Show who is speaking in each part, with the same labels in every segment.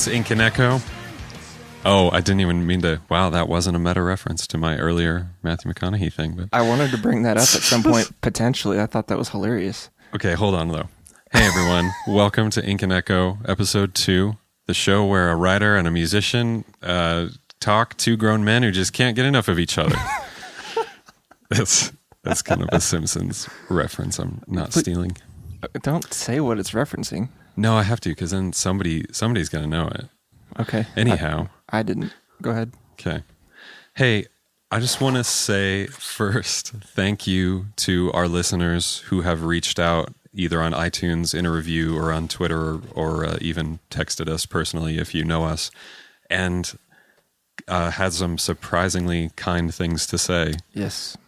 Speaker 1: It's Ink and Echo. Oh, I didn't even mean to. Wow, that wasn't a meta reference to my earlier Matthew McConaughey thing. But
Speaker 2: I wanted to bring that up at some point, potentially. I thought that was hilarious.
Speaker 1: okay, hold on, though. Hey, everyone. Welcome to Ink and Echo, Episode 2, the show where a writer and a musician talk two grown men who just can't get enough of each other. That's kind of a Simpsons reference I'm not stealing.
Speaker 2: Don't say what it's referencing.
Speaker 1: No, I have to, because then somebody's going to know it.
Speaker 2: Okay.
Speaker 1: Anyhow.
Speaker 2: I didn't. Go ahead.
Speaker 1: Okay. Hey, I just want to say first, thank you to our listeners who have reached out either on iTunes in a review or on Twitter or even texted us personally if you know us, and had some surprisingly kind things to say.
Speaker 2: Yes.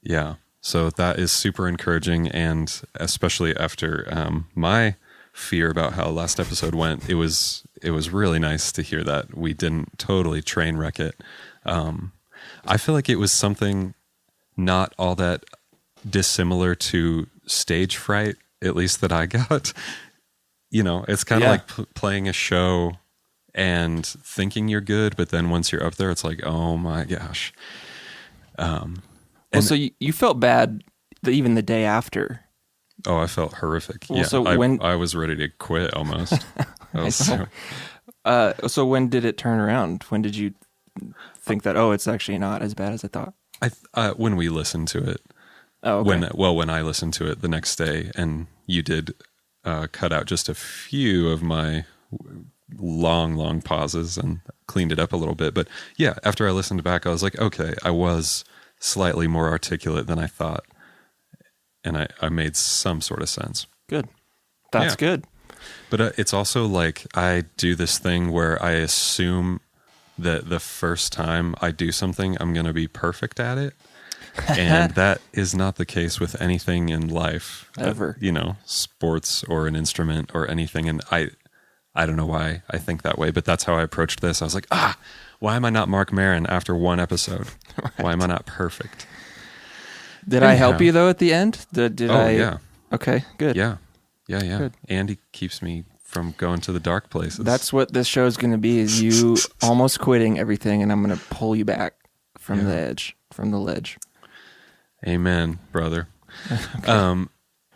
Speaker 1: Yeah. So that is super encouraging, and especially after my fear about how last episode went, it was really nice to hear that we didn't totally train wreck it. I feel like it was something not all that dissimilar to stage fright, at least that I got. You know, it's kind of like playing a show and thinking you're good, but then once you're up there, it's like, oh my gosh.
Speaker 2: Well, so you felt bad even the day after.
Speaker 1: Oh, I felt horrific.
Speaker 2: Well,
Speaker 1: yeah,
Speaker 2: so
Speaker 1: I was ready to quit almost.
Speaker 2: So when did it turn around? When did you think that, it's actually not as bad as I thought?
Speaker 1: When we listened to it.
Speaker 2: Oh, okay.
Speaker 1: When I listened to it the next day, and you did cut out just a few of my long pauses and cleaned it up a little bit. But yeah, after I listened back, I was like, okay, I was slightly more articulate than I thought. And I made some sort of sense.
Speaker 2: Good. That's good.
Speaker 1: But it's also like I do this thing where I assume that the first time I do something, I'm going to be perfect at it. And that is not the case with anything in life.
Speaker 2: Ever.
Speaker 1: Sports or an instrument or anything. And I don't know why I think that way, but that's how I approached this. I was like, why am I not Mark Maron after one episode? Right. Why am I not perfect?
Speaker 2: Did I help you though at the end?
Speaker 1: Yeah.
Speaker 2: Okay, good.
Speaker 1: Yeah.
Speaker 2: Good.
Speaker 1: Andy keeps me from going to the dark places.
Speaker 2: That's what this show is going to be, is you almost quitting everything, and I'm going to pull you back from the ledge.
Speaker 1: Amen, brother. Okay.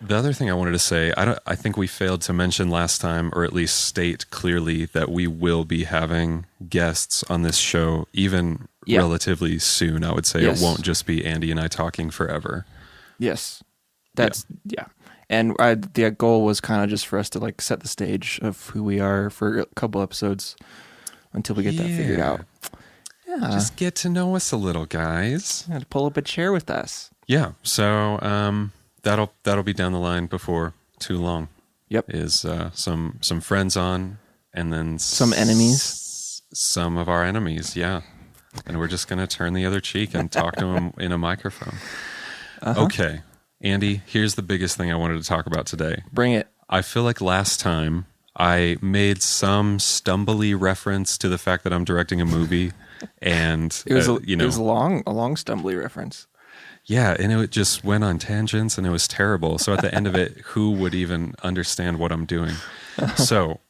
Speaker 1: The other thing I wanted to say, I think we failed to mention last time, or at least state clearly, that we will be having guests on this show, even relatively soon. I would say it won't just be Andy and I talking forever.
Speaker 2: Yes, and the goal was kind of just for us to like set the stage of who we are for a couple episodes until we get that figured out. Yeah,
Speaker 1: just get to know us a little, guys.
Speaker 2: To pull up a chair with us.
Speaker 1: Yeah, so that'll be down the line before too long.
Speaker 2: Yep,
Speaker 1: is some friends on, and then
Speaker 2: some enemies.
Speaker 1: Some of our enemies, yeah. And we're just gonna turn the other cheek and talk to them in a microphone. Uh-huh. Okay. Andy, here's the biggest thing I wanted to talk about today.
Speaker 2: Bring it.
Speaker 1: I feel like last time I made some stumbly reference to the fact that I'm directing a movie, and
Speaker 2: it was a long stumbly reference.
Speaker 1: Yeah, and it just went on tangents, and it was terrible. So at the end of it, who would even understand what I'm doing? So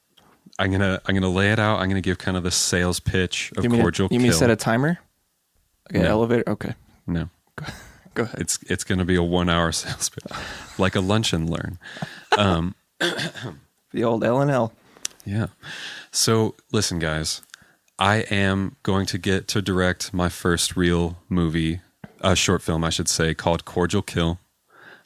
Speaker 1: I'm gonna lay it out. I'm gonna give kind of the sales pitch of Cordial Kill.
Speaker 2: You mean set a timer? Okay,
Speaker 1: no.
Speaker 2: Elevator. Okay,
Speaker 1: no.
Speaker 2: Go ahead.
Speaker 1: It's going to be a 1 hour sales pitch, like a lunch and learn.
Speaker 2: The old L&L.
Speaker 1: Yeah. So listen, guys, I am going to get to direct my first real movie, a short film, I should say, called Cordial Kill.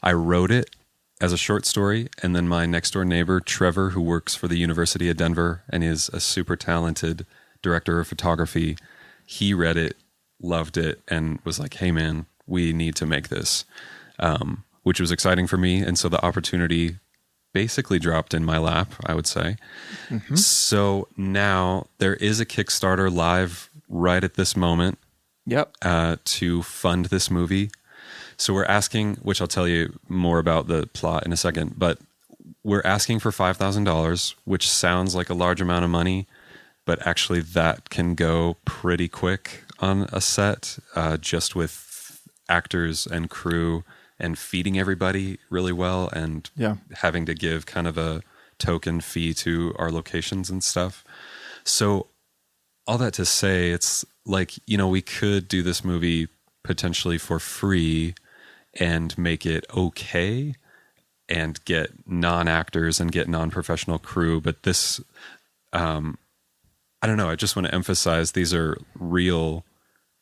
Speaker 1: I wrote it as a short story, and then my next door neighbor, Trevor, who works for the University of Denver and is a super talented director of photography, he read it, loved it, and was like, hey man, we need to make this, which was exciting for me. And so the opportunity basically dropped in my lap, I would say. Mm-hmm. So now there is a Kickstarter live right at this moment.
Speaker 2: Yep.
Speaker 1: To fund this movie. So we're asking, which I'll tell you more about the plot in a second, but we're asking for $5,000, which sounds like a large amount of money, but actually that can go pretty quick on a set, just with actors and crew and feeding everybody really well, and having to give kind of a token fee to our locations and stuff. So all that to say, it's like, we could do this movie potentially for free and make it okay and get non-actors and get non-professional crew. But this, I don't know. I just want to emphasize these are real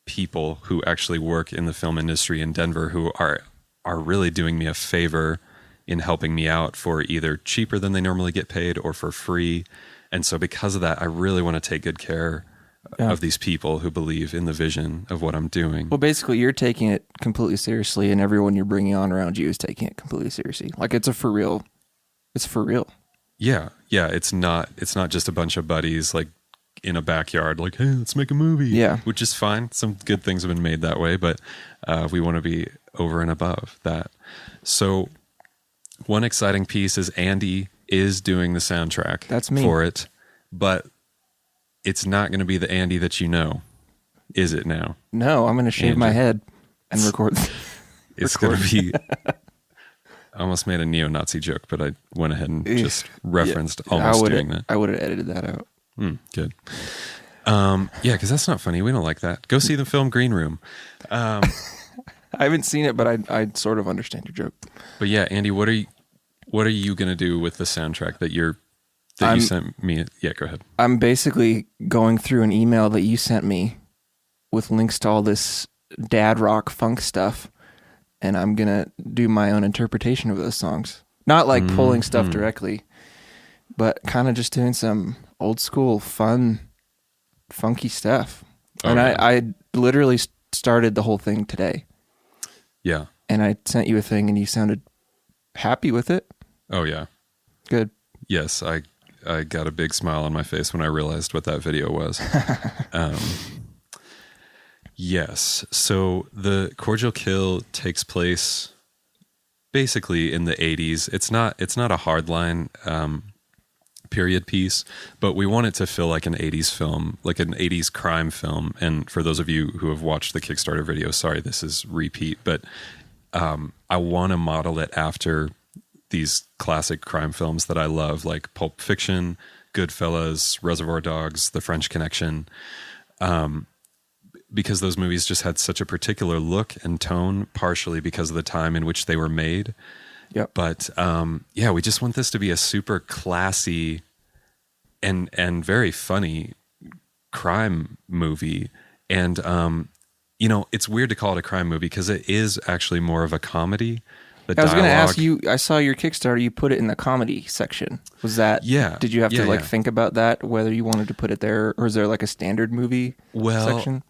Speaker 1: people who actually work in the film industry in Denver who are really doing me a favor in helping me out for either cheaper than they normally get paid or for free. And so because of that, I really want to take good care of these people who believe in the vision of what I'm doing.
Speaker 2: Well, basically, you're taking it completely seriously, and everyone you're bringing on around you is taking it completely seriously. Like it's for real. It's for real.
Speaker 1: Yeah. It's not just a bunch of buddies like in a backyard, like, hey, let's make a movie.
Speaker 2: Yeah.
Speaker 1: Which is fine. Some good things have been made that way, but we want to be over and above that. So one exciting piece is Andy is doing the soundtrack.
Speaker 2: That's me.
Speaker 1: For it, but it's not going to be the Andy that you know, is it now?
Speaker 2: No, I'm going to shave my head and record.
Speaker 1: It's going to be... I almost made a neo-Nazi joke, but I went ahead and just referenced almost doing that.
Speaker 2: I would have edited that out.
Speaker 1: Good. Yeah, because that's not funny. We don't like that. Go see the film Green Room.
Speaker 2: I haven't seen it, but I sort of understand your joke.
Speaker 1: But yeah, Andy, what are you going to do with the soundtrack that you sent me? Yeah, go ahead.
Speaker 2: I'm basically going through an email that you sent me with links to all this dad rock funk stuff, and I'm going to do my own interpretation of those songs. Not like pulling stuff directly, but kind of just doing some old school, fun, funky stuff. And I literally started the whole thing today.
Speaker 1: Yeah.
Speaker 2: And I sent you a thing and you sounded happy with it.
Speaker 1: Oh, yeah.
Speaker 2: Good.
Speaker 1: Yes, I got a big smile on my face when I realized what that video was. Yes. So the Cordial Kill takes place basically in the 80s. It's not a hardline period piece, but we want it to feel like an 80s film, like an 80s crime film. And for those of you who have watched the Kickstarter video, sorry, this is repeat, but I want to model it after these classic crime films that I love, like Pulp Fiction, Goodfellas, Reservoir Dogs, The French Connection, because those movies just had such a particular look and tone, partially because of the time in which they were made.
Speaker 2: Yep.
Speaker 1: But yeah, we just want this to be a super classy and very funny crime movie. And it's weird to call it a crime movie because it is actually more of a comedy.
Speaker 2: I was going to ask you, I saw your Kickstarter, you put it in the comedy section. Was that, did you have to think about that, whether you wanted to put it there, or is there like a standard movie section?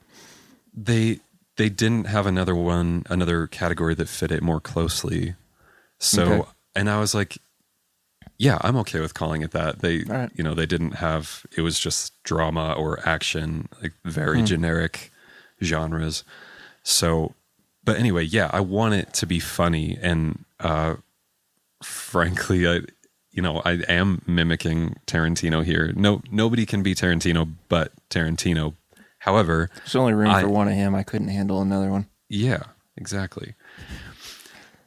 Speaker 1: They didn't have another category that fit it more closely. So, and I was like, yeah, I'm okay with calling it that. They didn't have, it was just drama or action, like very generic genres. So, but anyway, yeah, I want it to be funny. And, frankly, I am mimicking Tarantino here. Nobody can be Tarantino but Tarantino. However,
Speaker 2: there's only room for one of him. I couldn't handle another one.
Speaker 1: Yeah, exactly.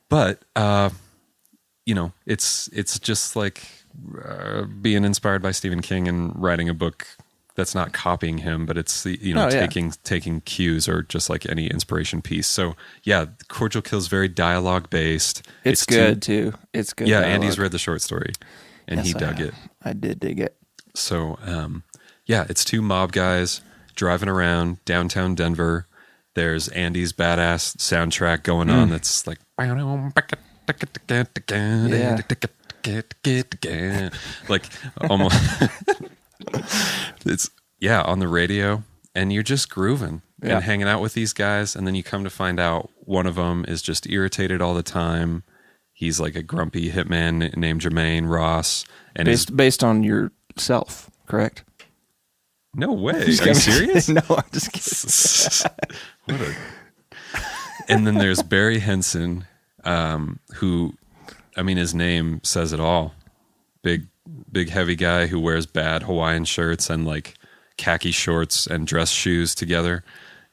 Speaker 1: But, it's just like being inspired by Stephen King and writing a book that's not copying him, but it's taking cues, or just like any inspiration piece. So yeah, Cordial Kill is very dialogue based.
Speaker 2: It's good too. It's good.
Speaker 1: Yeah,
Speaker 2: dialogue.
Speaker 1: Andy's read the short story, and he dug it.
Speaker 2: I did dig it.
Speaker 1: So yeah, it's two mob guys driving around downtown Denver. There's Andy's badass soundtrack going on. That's like like almost. It's on the radio, and you're just grooving and hanging out with these guys, and then you come to find out one of them is just irritated all the time. He's like a grumpy hitman named Jermaine Ross, and
Speaker 2: based on yourself, correct?
Speaker 1: No way. Are you serious?
Speaker 2: No, I'm just kidding.
Speaker 1: And then there's Barry Henson, who, I mean, his name says it all. Big heavy guy who wears bad Hawaiian shirts and like khaki shorts and dress shoes together.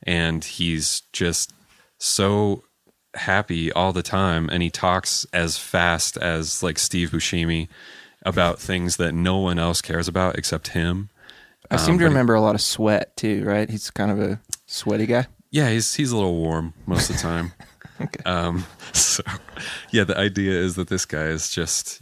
Speaker 1: And he's just so happy all the time. And he talks as fast as like Steve Buscemi about things that no one else cares about except him.
Speaker 2: I seem to
Speaker 1: But
Speaker 2: remember a lot of sweat too, right? He's kind of a sweaty guy.
Speaker 1: yeah, he's a little warm most of the time.
Speaker 2: Okay.
Speaker 1: So yeah, the idea is that this guy is just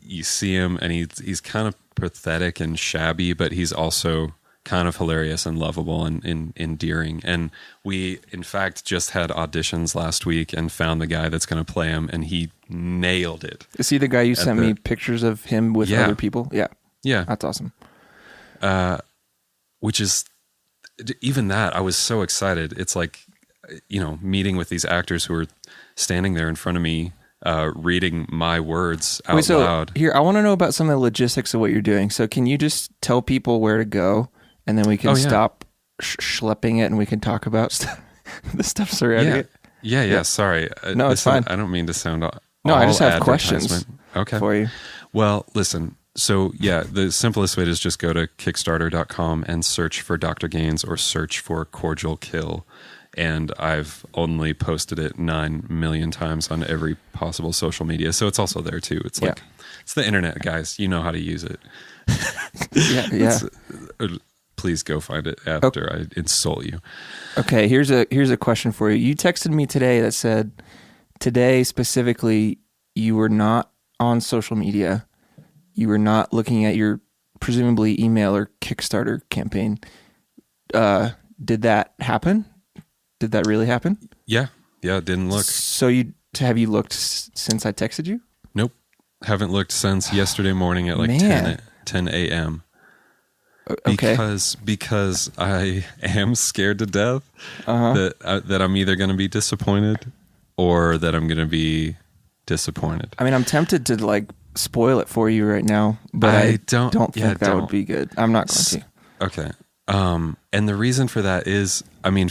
Speaker 1: you see him and he's kind of pathetic and shabby, but he's also kind of hilarious and lovable and endearing. And we, in fact, just had auditions last week and found the guy that's going to play him, and he nailed it.
Speaker 2: Is he the guy you sent me pictures of him with
Speaker 1: Yeah.
Speaker 2: other people? Yeah.
Speaker 1: Yeah.
Speaker 2: That's awesome.
Speaker 1: Which is, even that, I was so excited. It's like, meeting with these actors who are standing there in front of me, reading my words out loud.
Speaker 2: Here, I want to know about some of the logistics of what you're doing. So can you just tell people where to go, and then we can stop schlepping it, and we can talk about the stuff surrounding it?
Speaker 1: Yeah. Sorry.
Speaker 2: No, it's fine.
Speaker 1: I don't mean to sound
Speaker 2: No, I just have questions for you.
Speaker 1: Well, listen. So yeah, the simplest way is just go to Kickstarter.com and search for Dr. Gaines or search for Cordial Kill. And I've only posted it 9 million times on every possible social media. So it's also there too. It's like, it's the internet, guys. You know how to use it.
Speaker 2: Yeah.
Speaker 1: Please go find it after I insult you.
Speaker 2: Okay, here's a question for you. You texted me today that said, today specifically, you were not on social media. You were not looking at your presumably email or Kickstarter campaign. Did that happen? Did that really happen?
Speaker 1: Yeah, it didn't look.
Speaker 2: So have you looked since I texted you?
Speaker 1: Nope. Haven't looked since yesterday morning at like 10 a.m.
Speaker 2: Okay.
Speaker 1: Because I am scared to death that I'm either going to be disappointed or that I'm going to be disappointed.
Speaker 2: I mean, I'm tempted to like spoil it for you right now, but I don't think that would be good. I'm not going to.
Speaker 1: Okay. And the reason for that is, I mean,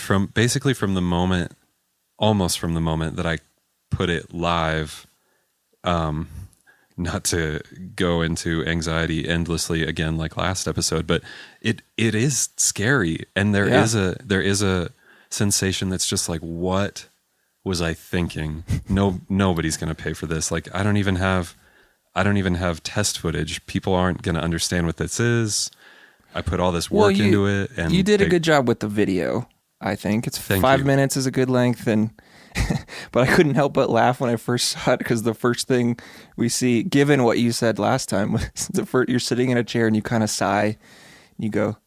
Speaker 1: almost from the moment that I put it live, not to go into anxiety endlessly again, like last episode, but it is scary. And there is a sensation that's just like, what was I thinking? Nobody's going to pay for this. Like, I don't even have test footage. People aren't going to understand what this is. I put all this work into it, and
Speaker 2: you did a good job with the video. I think it's 5 minutes is a good length, and but I couldn't help but laugh when I first saw it because the first thing we see, given what you said last time, was you're sitting in a chair and you kind of sigh, and you go,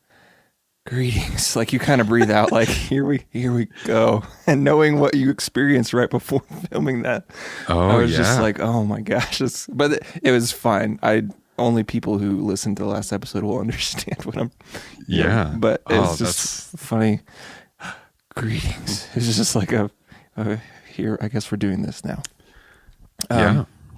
Speaker 2: "Greetings," like you kind of breathe out, like here we go, and knowing what you experienced right before filming that, I was just like, oh my gosh, but it was fine. Only people who listen to the last episode will understand what I'm. But it's just funny. Greetings. It's just like here. I guess we're doing this now.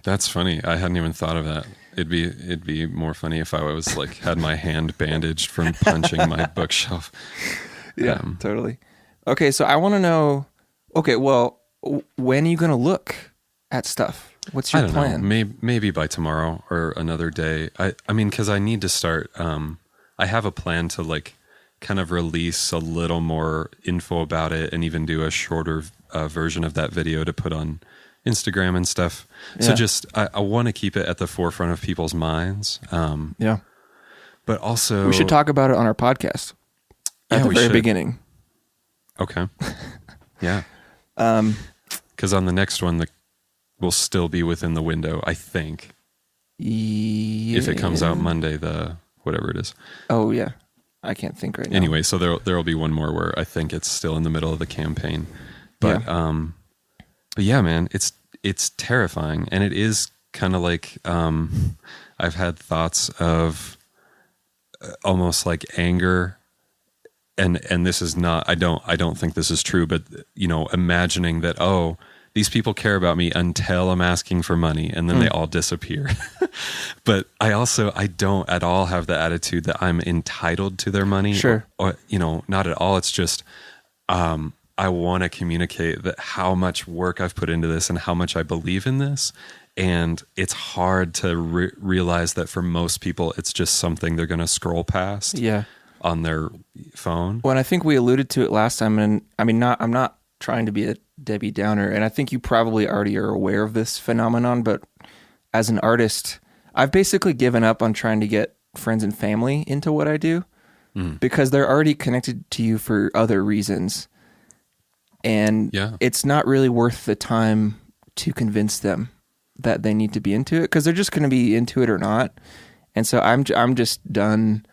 Speaker 1: That's funny. I hadn't even thought of that. It'd be more funny if I was like had my hand bandaged from punching my bookshelf.
Speaker 2: Yeah, totally. Okay, so I want to know. Okay, well, when are you going to look at stuff? What's your plan?
Speaker 1: Maybe by tomorrow or another day. I mean, because I need to start. I have a plan to like kind of release a little more info about it and even do a shorter version of that video to put on Instagram and stuff. Yeah. So just I want to keep it at the forefront of people's minds. But also
Speaker 2: we should talk about it on our podcast at the very beginning.
Speaker 1: Okay. Yeah. Because on the next one, will still be within the window, I think.
Speaker 2: Yeah.
Speaker 1: If it comes out Monday, the whatever it is.
Speaker 2: Oh yeah, I can't think right now.
Speaker 1: Anyway, so there will be one more where I think it's still in the middle of the campaign, but yeah, man, it's terrifying, and it is kind of like I've had thoughts of almost like anger. And this is not. I don't think this is true. But imagining that these people care about me until I'm asking for money, and then they all disappear. But I don't at all have the attitude that I'm entitled to their money.
Speaker 2: Sure.
Speaker 1: Or not at all. It's just I want to communicate that how much work I've put into this and how much I believe in this. And it's hard to realize that for most people, it's just something they're going to scroll past.
Speaker 2: Yeah.
Speaker 1: On their phone.
Speaker 2: Well, and I think we alluded to it last time, and I mean, I'm not trying to be a Debbie Downer, and I think you probably already are aware of this phenomenon, but as an artist, I've basically given up on trying to get friends and family into what I do
Speaker 1: Mm.
Speaker 2: because they're already connected to you for other reasons. And
Speaker 1: Yeah.
Speaker 2: it's not really worth the time to convince them that they need to be into it because they're just going to be into it or not. And so I'm just done.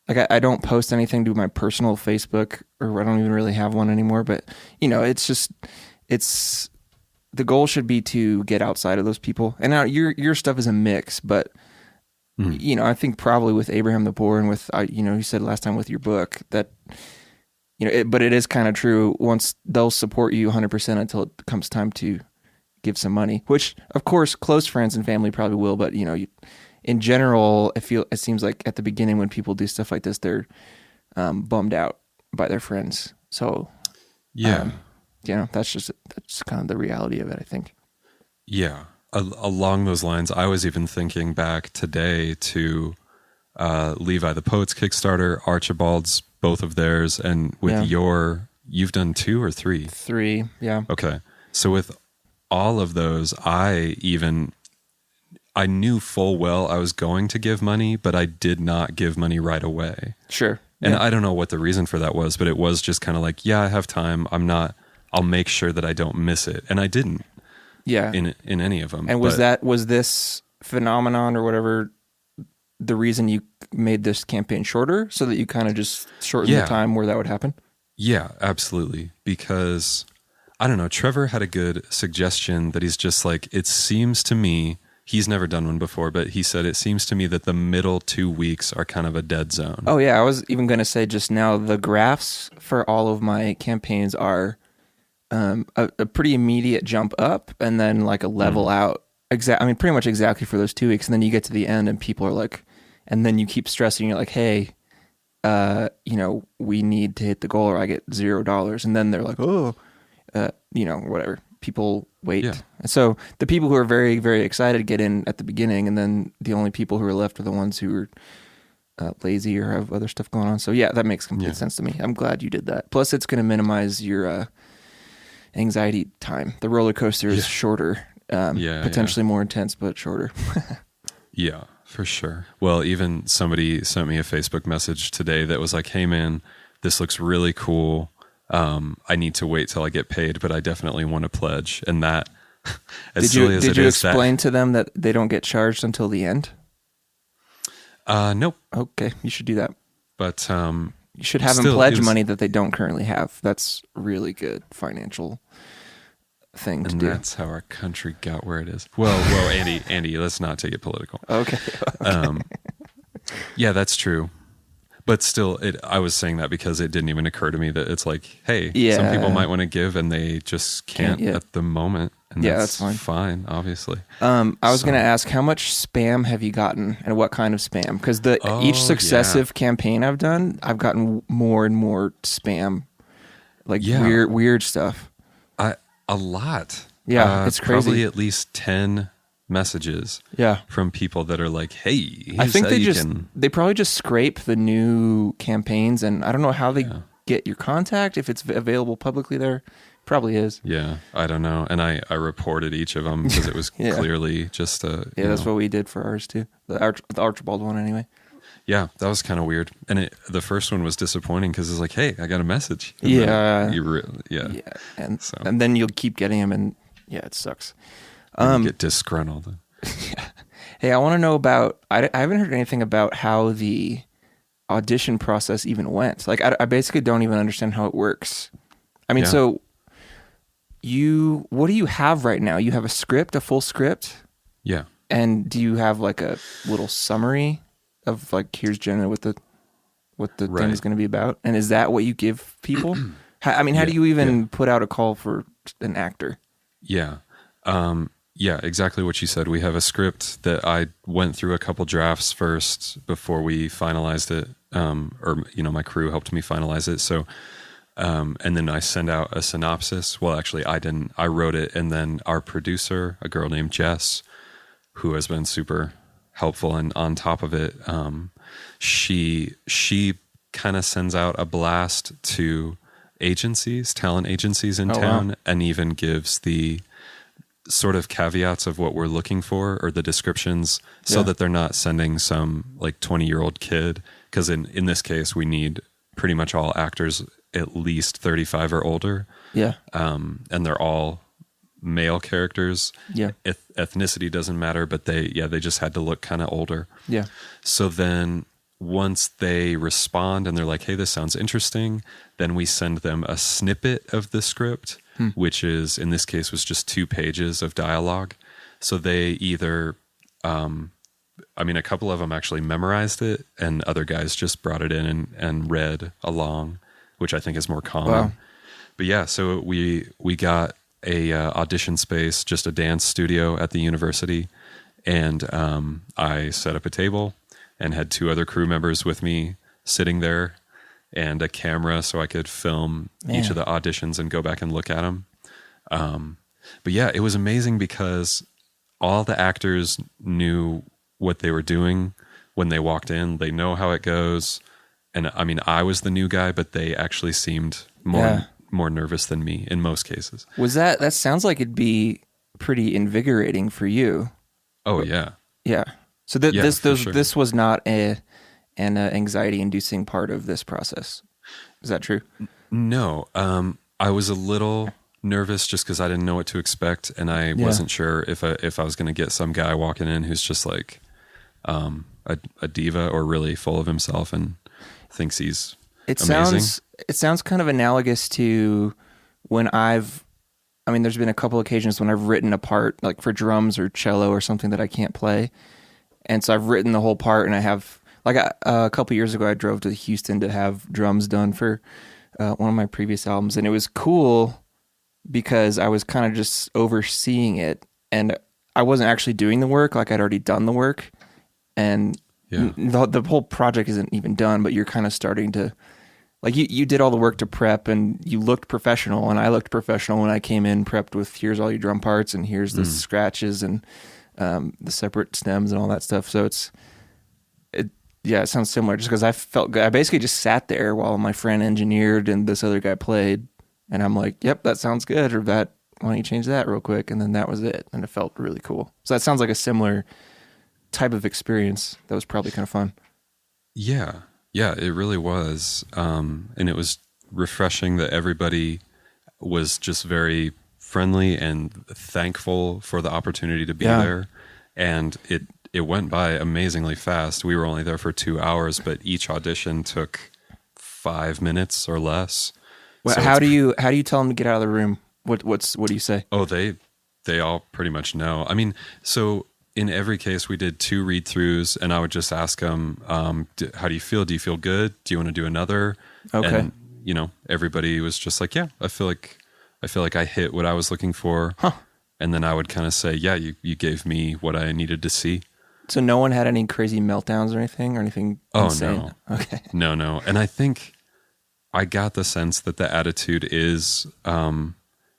Speaker 2: Like I don't post anything to my personal Facebook, or I don't even really have one anymore. But it's the goal should be to get outside of those people. And now your stuff is a mix, but I think probably with Abraham the Poor and with you said last time with your book that but it is kind of true. Once they'll support you 100% until it comes time to give some money, which of course close friends and family probably will, but in general, it seems like at the beginning when people do stuff like this, they're bummed out by their friends. So
Speaker 1: Yeah.
Speaker 2: that's kind of the reality of it, I think.
Speaker 1: Yeah. Along those lines, I was even thinking back today to Levi the Poet's Kickstarter, Archibald's, both of theirs, and with you've done 2 or 3?
Speaker 2: 3, yeah.
Speaker 1: Okay. So with all of those, I knew full well I was going to give money, but I did not give money right away.
Speaker 2: Sure.
Speaker 1: And I don't know what the reason for that was, but it was just kind of like, yeah, I have time. I'll make sure that I don't miss it. And I didn't.
Speaker 2: Yeah.
Speaker 1: In any of them.
Speaker 2: And was this phenomenon or whatever the reason you made this campaign shorter so that you kind of just shortened the time where that would happen?
Speaker 1: Yeah, absolutely. Because I don't know, Trevor had a good suggestion that he's just like, it seems to me, he's never done one before, but he said, it seems to me that the middle 2 weeks are kind of a dead zone.
Speaker 2: Oh yeah. I was even going to say just now, the graphs for all of my campaigns are a pretty immediate jump up and then like a level out. Pretty much exactly for those 2 weeks. And then you get to the end and people are like, and then you keep stressing. You're like, hey, we need to hit the goal or I get $0. And then they're like, oh, whatever. People wait. Yeah. So the people who are very, very excited get in at the beginning. And then the only people who are left are the ones who are lazy or have other stuff going on. So yeah, that makes complete sense to me. I'm glad you did that. Plus it's going to minimize your anxiety time. The roller coaster is shorter, potentially more intense, but shorter.
Speaker 1: Yeah, for sure. Well, even somebody sent me a Facebook message today that was like, hey man, this looks really cool. I need to wait till I get paid, but I definitely want to pledge. And that,
Speaker 2: did you explain to them that they don't get charged until the end?
Speaker 1: Nope.
Speaker 2: Okay, you should do that.
Speaker 1: But
Speaker 2: you should have them pledge money that they don't currently have. That's really good financial thing to do.
Speaker 1: And that's how our country got where it is. Well, Andy, let's not take it political.
Speaker 2: Okay.
Speaker 1: Yeah, that's true. But still, I was saying that because it didn't even occur to me that it's like, hey, some people might want to give and they just can't at the moment. And that's fine, obviously.
Speaker 2: I was going to ask, how much spam have you gotten and what kind of spam? Because each successive campaign I've done, I've gotten more and more spam, like weird stuff.
Speaker 1: A lot.
Speaker 2: Yeah, it's crazy.
Speaker 1: Probably at least 10 messages from people that are like, hey,
Speaker 2: I think they probably just scrape the new campaigns, and I don't know how they get your contact, if it's available publicly there. Probably is.
Speaker 1: Yeah, I don't know. And I reported each of them because it was clearly just a...
Speaker 2: that's what we did for ours too. The Archibald one anyway.
Speaker 1: Yeah, that was kind of weird. And the first one was disappointing because it's like, hey, I got a message. And
Speaker 2: and then you'll keep getting them, and it sucks.
Speaker 1: You get disgruntled.
Speaker 2: Hey, I want to know about... I haven't heard anything about how the audition process even went. Like, I basically don't even understand how it works. I mean, so... what do you have right now? You have a script, a full script?
Speaker 1: Yeah.
Speaker 2: And do you have like a little summary of like, here's generally what the thing is going to be about? And is that what you give people? How do you even put out a call for an actor?
Speaker 1: Yeah. Exactly what you said. We have a script that I went through a couple drafts first before we finalized it. My crew helped me finalize it. So, and then I send out a synopsis. Well, actually I didn't, I wrote it. And then our producer, a girl named Jess, who has been super helpful and on top of it, she kind of sends out a blast to talent agencies in town, and even gives sort of caveats of what we're looking for, or the descriptions, so that they're not sending some like 20-year-old kid. Because in this case, we need pretty much all actors at least 35 or older.
Speaker 2: Yeah.
Speaker 1: And they're all male characters.
Speaker 2: Yeah.
Speaker 1: Ethnicity doesn't matter, but they just had to look kind of older.
Speaker 2: Yeah.
Speaker 1: So then once they respond and they're like, hey, this sounds interesting, then we send them a snippet of the script, which is, in this case, was just 2 pages of dialogue. So they either, a couple of them actually memorized it, and other guys just brought it in and read along, which I think is more common.
Speaker 2: Wow.
Speaker 1: But yeah, so we got a audition space, just a dance studio at the university, and I set up a table and had 2 other crew members with me sitting there, and a camera so I could film each of the auditions and go back and look at them. But yeah, it was amazing because all the actors knew what they were doing when they walked in. They know how it goes. And I mean, I was the new guy, but they actually seemed more nervous than me in most cases.
Speaker 2: Was that sounds like it'd be pretty invigorating for you.
Speaker 1: Oh yeah.
Speaker 2: Yeah. So this was not an anxiety-inducing part of this process. Is that true?
Speaker 1: No. I was a little nervous just because I didn't know what to expect, and I wasn't sure if I was going to get some guy walking in who's just like a diva or really full of himself and thinks he's amazing.
Speaker 2: It sounds kind of analogous to when there's been a couple occasions when I've written a part like for drums or cello or something that I can't play. And so I've written the whole part, and I have, like a couple years ago, I drove to Houston to have drums done for one of my previous albums. And it was cool because I was kind of just overseeing it, and I wasn't actually doing the work. Like, I'd already done the work, and the whole project isn't even done, but you're kind of starting to, like, you did all the work to prep, and you looked professional, and I looked professional when I came in prepped with, here's all your drum parts, and here's the scratches, and the separate stems and all that stuff. So it sounds similar, just because I felt good. I basically just sat there while my friend engineered and this other guy played, and I'm like, yep, that sounds good, or that, why don't you change that real quick? And then that was it, and it felt really cool. So that sounds like a similar type of experience. That was probably kind of fun.
Speaker 1: Yeah, it really was. And it was refreshing that everybody was just very friendly and thankful for the opportunity to be there. And it went by amazingly fast. We were only there for 2 hours, but each audition took 5 minutes or less.
Speaker 2: Well,
Speaker 1: So
Speaker 2: how do you tell them to get out of the room? What do you say?
Speaker 1: Oh, they all pretty much know. I mean, so in every case we did 2 read-throughs, and I would just ask them, how do you feel? Do you feel good? Do you want to do another?
Speaker 2: Okay.
Speaker 1: And, everybody was just like, yeah, I feel like I hit what I was looking for.
Speaker 2: Huh.
Speaker 1: And then I would kind of say, yeah, you gave me what I needed to see.
Speaker 2: So no one had any crazy meltdowns or anything insane?
Speaker 1: No.
Speaker 2: Okay.
Speaker 1: No. And I think I got the sense that the attitude is,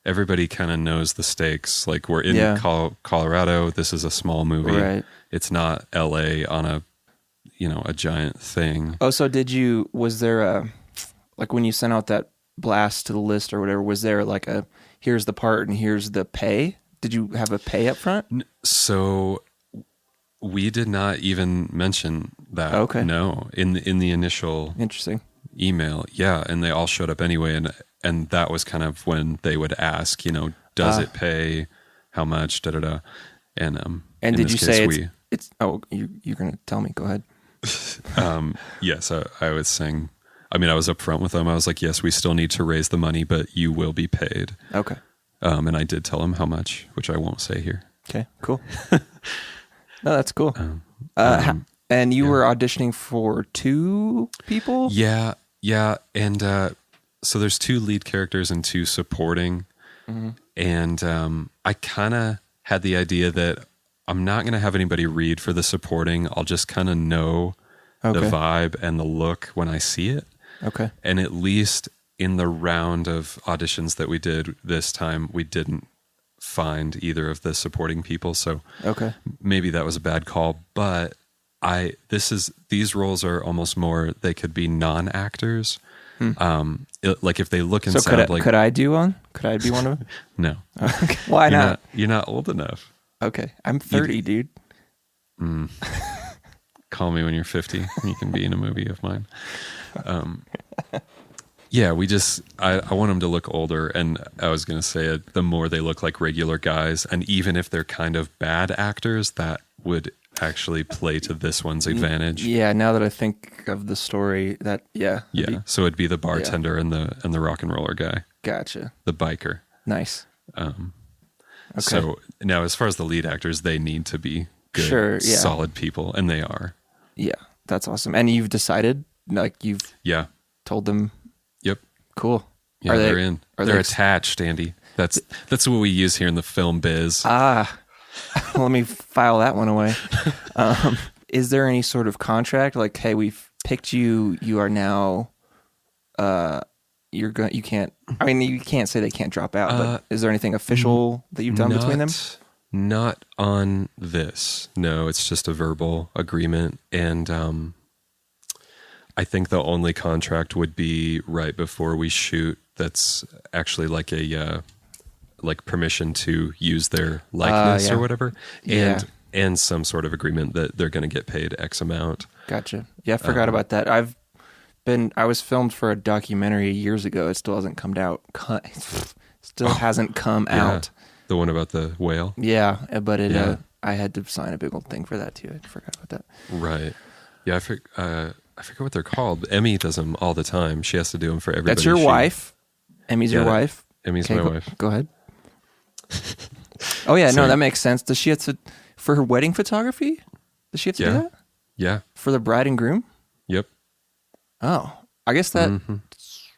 Speaker 1: everybody kind of knows the stakes. Like, we're in Colorado. This is a small movie.
Speaker 2: Right.
Speaker 1: It's not LA on a giant thing.
Speaker 2: Oh, so was there like when you sent out that blast to the list or whatever, was there like here's the part and here's the pay? Did you have a pay up front?
Speaker 1: So we did not even mention that.
Speaker 2: Okay.
Speaker 1: No, in the initial
Speaker 2: Interesting.
Speaker 1: email. Yeah. And they all showed up anyway. And that was kind of when they would ask, does it pay? How much? Da da da. And
Speaker 2: did you say it's you're going to tell me, go ahead.
Speaker 1: Yes, I was saying, I was upfront with them. I was like, yes, we still need to raise the money, but you will be paid.
Speaker 2: Okay.
Speaker 1: And I did tell them how much, which I won't say here.
Speaker 2: Okay, cool. No, that's cool. And you were auditioning for 2 people?
Speaker 1: Yeah. And so there's 2 lead characters and 2 supporting. Mm-hmm. And I kind of had the idea that I'm not going to have anybody read for the supporting. I'll just kind of know the vibe and the look when I see it.
Speaker 2: Okay.
Speaker 1: And at least in the round of auditions that we did this time, we didn't find either of the supporting people. So maybe that was a bad call, but these roles are almost more, they could be non-actors. Like if they look and
Speaker 2: So
Speaker 1: sound like,
Speaker 2: could I do one? Could I be one of them?
Speaker 1: no,
Speaker 2: Okay. Why not?
Speaker 1: You're not old enough.
Speaker 2: Okay, I'm 30, dude.
Speaker 1: Call me when you're 50. You can be in a movie of mine. Yeah, I want them to look older. And I was going to say the more they look like regular guys, and even if they're kind of bad actors, that would actually play to this one's advantage.
Speaker 2: Yeah, now that I think of the story,
Speaker 1: Yeah. So it'd be the bartender and the rock and roller guy,
Speaker 2: Gotcha.
Speaker 1: the biker.
Speaker 2: Nice. Okay.
Speaker 1: So now, as far as the lead actors, they need to be good,
Speaker 2: Sure, yeah.
Speaker 1: solid people, and they are.
Speaker 2: Yeah, that's awesome. And you've decided, like you've
Speaker 1: Yeah.
Speaker 2: told them,
Speaker 1: Yep.
Speaker 2: cool.
Speaker 1: Yeah, they're in.
Speaker 2: Are
Speaker 1: They're
Speaker 2: they
Speaker 1: attached, Andy. That's what we use here in the film biz.
Speaker 2: Let me file that one away. Is there any sort of contract? Like, hey, we've picked you. You are now. You can't. I mean, you can't say they can't drop out. But is there anything official that you've done between them?
Speaker 1: Not on this. No, it's just a verbal agreement, and I think the only contract would be right before we shoot. That's actually like a like permission to use their likeness or whatever, and some sort of agreement that they're going to get paid X amount.
Speaker 2: Gotcha. Yeah, I forgot about that. I was filmed for a documentary years ago. It still hasn't come out. Hasn't come out.
Speaker 1: The one about the whale.
Speaker 2: Yeah, but I had to sign a big old thing for that too. I forgot about that.
Speaker 1: Right. Yeah, I forget what they're called. Emmy does them all the time. She has to do them for everybody.
Speaker 2: That's your wife. Emmy's your wife.
Speaker 1: Emmy's my wife.
Speaker 2: Go ahead. Oh yeah, no, that makes sense. Does she have to for her wedding photography? Does she have to do that?
Speaker 1: Yeah.
Speaker 2: For the bride and groom?
Speaker 1: Yep.
Speaker 2: Oh, I guess that.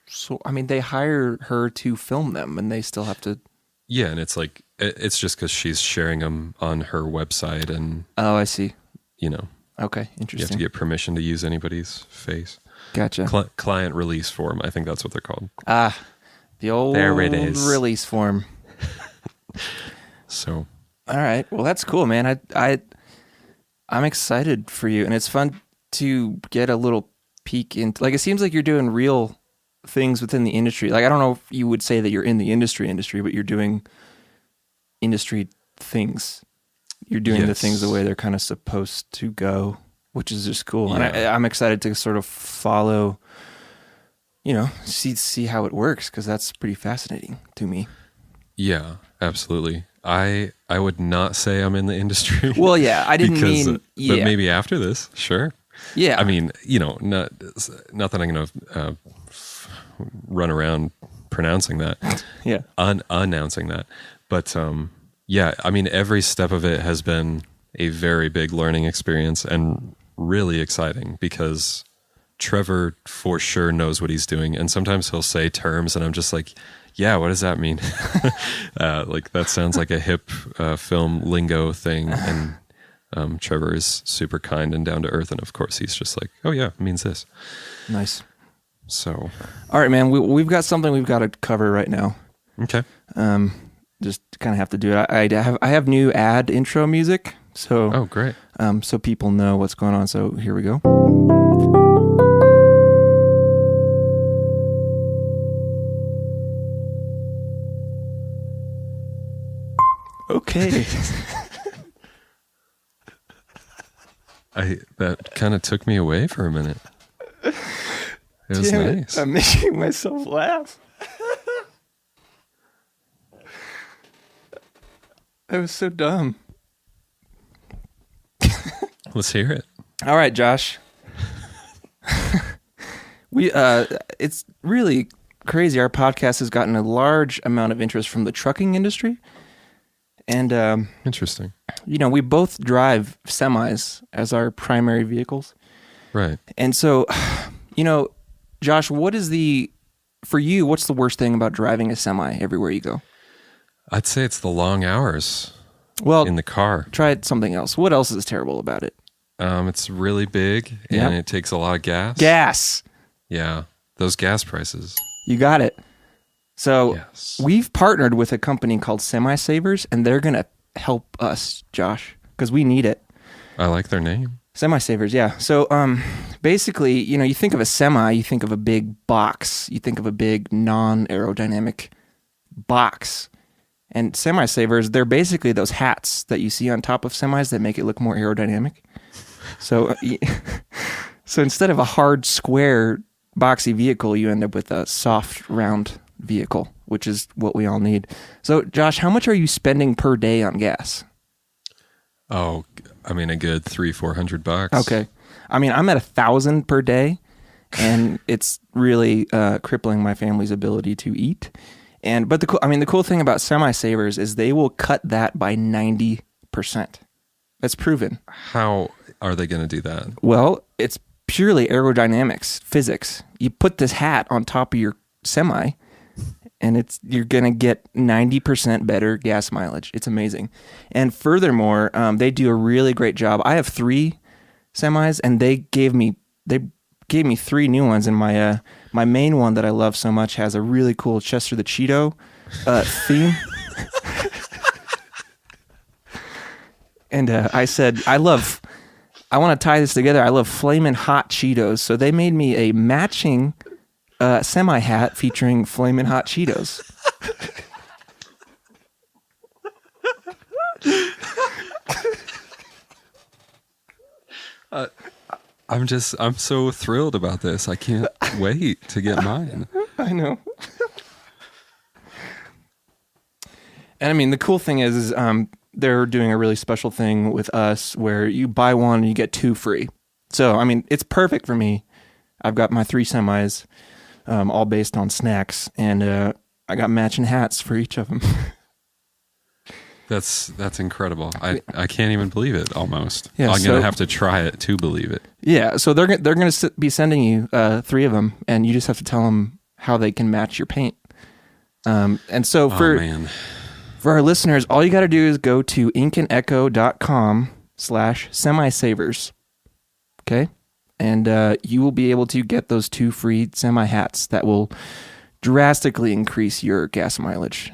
Speaker 2: So I mean, they hire her to film them, and they still have to.
Speaker 1: Yeah, and it's like it's just because she's sharing them on her website, and
Speaker 2: oh, I see.
Speaker 1: You
Speaker 2: Okay,
Speaker 1: have
Speaker 2: interesting.
Speaker 1: to get permission to use anybody's face.
Speaker 2: Gotcha.
Speaker 1: Client release form. I think that's what they're called.
Speaker 2: The old
Speaker 1: there it is.
Speaker 2: Release form.
Speaker 1: So.
Speaker 2: All right. Well, that's cool, man. I'm excited for you, and it's fun to get a little peek into. Like, it seems like you're doing real things within the industry. Like, I don't know if you would say that you're in the industry, but you're doing industry things. You're doing the things the way they're kind of supposed to go, which is just cool.
Speaker 1: Yeah.
Speaker 2: And I'm excited to sort of follow, see how it works, because that's pretty fascinating to me.
Speaker 1: Yeah, absolutely. I would not say I'm in the industry.
Speaker 2: Well, yeah, I didn't mean.
Speaker 1: But maybe after this, sure.
Speaker 2: Yeah.
Speaker 1: I mean, not that I'm going to run around pronouncing that.
Speaker 2: Yeah.
Speaker 1: Announcing that. But yeah, I mean, every step of it has been a very big learning experience and really exciting, because Trevor for sure knows what he's doing. And sometimes he'll say terms and I'm just like, yeah, what does that mean? Like, that sounds like a hip film lingo thing. And Trevor is super kind and down to earth. And of course, he's just like, oh, yeah, it means this.
Speaker 2: Nice.
Speaker 1: So.
Speaker 2: All right, man. We've got something we've got to cover right now.
Speaker 1: Okay.
Speaker 2: Just kind of have to do it. I have new ad intro music. So.
Speaker 1: Oh, great.
Speaker 2: So people know what's going on. So here we go. Okay.
Speaker 1: That kind of took me away for a minute. It was
Speaker 2: Damn
Speaker 1: nice.
Speaker 2: I'm making myself laugh. That was so dumb.
Speaker 1: Let's hear it.
Speaker 2: All right, Josh. It's really crazy. Our podcast has gotten a large amount of interest from the trucking industry. And,
Speaker 1: Interesting.
Speaker 2: we both drive semis as our primary vehicles.
Speaker 1: Right.
Speaker 2: And so, Josh, for you, what's the worst thing about driving a semi everywhere you go?
Speaker 1: I'd say it's the long hours
Speaker 2: Well,
Speaker 1: in the car.
Speaker 2: try something else. What else is terrible about it?
Speaker 1: It's really big and it takes a lot of gas.
Speaker 2: Gas.
Speaker 1: Yeah. Those gas prices.
Speaker 2: You got it. So
Speaker 1: Yes.
Speaker 2: we've partnered with a company called Semi Savers, and they're going to help us, Josh, because we need it.
Speaker 1: I like their name.
Speaker 2: Semi-savers, yeah. So basically, you think of a semi, you think of a big box, you think of a big non-aerodynamic box. And semi-savers, they're basically those hats that you see on top of semis that make it look more aerodynamic. So, so instead of a hard, square, boxy vehicle, you end up with a soft, round vehicle, which is what we all need. So, Josh, how much are you spending per day on gas?
Speaker 1: Oh, I mean, a good $300-400.
Speaker 2: Okay. I mean, I'm at 1,000 per day, and it's really crippling my family's ability to eat. But the cool thing about semi-savers is they will cut that by 90%. That's proven.
Speaker 1: How are they going to do that?
Speaker 2: Well, it's purely aerodynamics, physics. You put this hat on top of your semi, and you're going to get 90% better gas mileage. It's amazing. And furthermore, they do a really great job. I have 3 semis, and they gave me 3 new ones, and my main one that I love so much has a really cool Chester the Cheeto theme. And I said, I want to tie this together. I love Flamin' Hot Cheetos. So they made me a matching semi hat featuring Flamin' Hot Cheetos.
Speaker 1: I'm so thrilled about this. I can't wait to get mine.
Speaker 2: I know. And I mean, the cool thing is they're doing a really special thing with us where you buy one and you get 2 free. So, I mean, it's perfect for me. I've got my 3 semis, all based on snacks, and I got matching hats for each of them.
Speaker 1: That's incredible. I can't even believe it. Almost.
Speaker 2: Yeah,
Speaker 1: I'm gonna have to try it to believe it.
Speaker 2: Yeah. So they're gonna be sending you 3 of them, and you just have to tell them how they can match your paint. And so for our listeners, all you got to do is go to inkandecho.com/semisavers. Okay. And you will be able to get those 2 free semi hats that will drastically increase your gas mileage.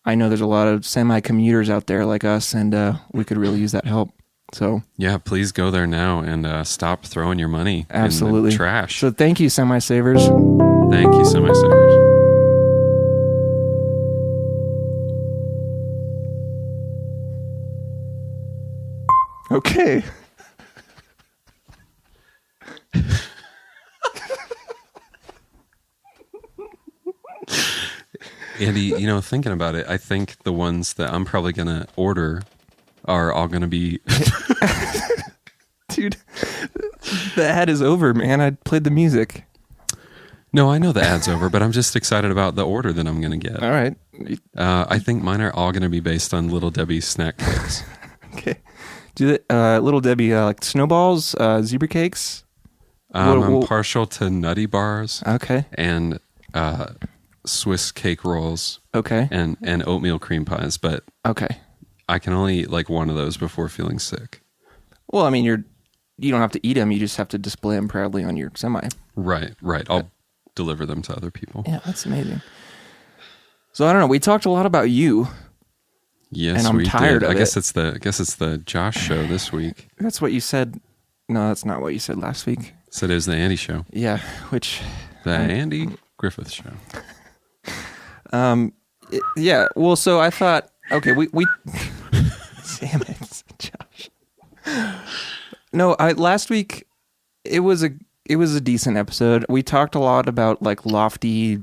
Speaker 2: I know there's a lot of semi commuters out there like us, and we could really use that help. So
Speaker 1: yeah, please go there now and stop throwing your money in the trash.
Speaker 2: So thank you, semi savers.
Speaker 1: Thank you, semi savers.
Speaker 2: Okay.
Speaker 1: Andy, thinking about it, I think the ones that I'm probably going to order are all going to be...
Speaker 2: Dude, the ad is over, man. I played the music.
Speaker 1: No, I know the ad's over, but I'm just excited about the order that I'm going to get.
Speaker 2: All right.
Speaker 1: I think mine are all going to be based on Little Debbie snack cakes.
Speaker 2: Okay. Do Little Debbie, like snowballs, zebra cakes?
Speaker 1: I'm partial to Nutty Bars.
Speaker 2: Okay.
Speaker 1: And... Swiss cake rolls,
Speaker 2: okay,
Speaker 1: and oatmeal cream pies, but
Speaker 2: okay,
Speaker 1: I can only eat like one of those before feeling sick.
Speaker 2: Well, I mean, you don't have to eat them; you just have to display them proudly on your semi.
Speaker 1: Right. I'll deliver them to other people.
Speaker 2: Yeah, that's amazing. So I don't know. We talked a lot about you.
Speaker 1: Yes,
Speaker 2: and I'm tired of it.
Speaker 1: I guess it's the Josh show this week.
Speaker 2: That's what you said. No, that's not what you said last week.
Speaker 1: Said it was the Andy show.
Speaker 2: Yeah,
Speaker 1: the Andy Griffith show.
Speaker 2: Yeah. Well, so I thought, okay, we damn it, Josh. No, last week it was a decent episode. We talked a lot about like lofty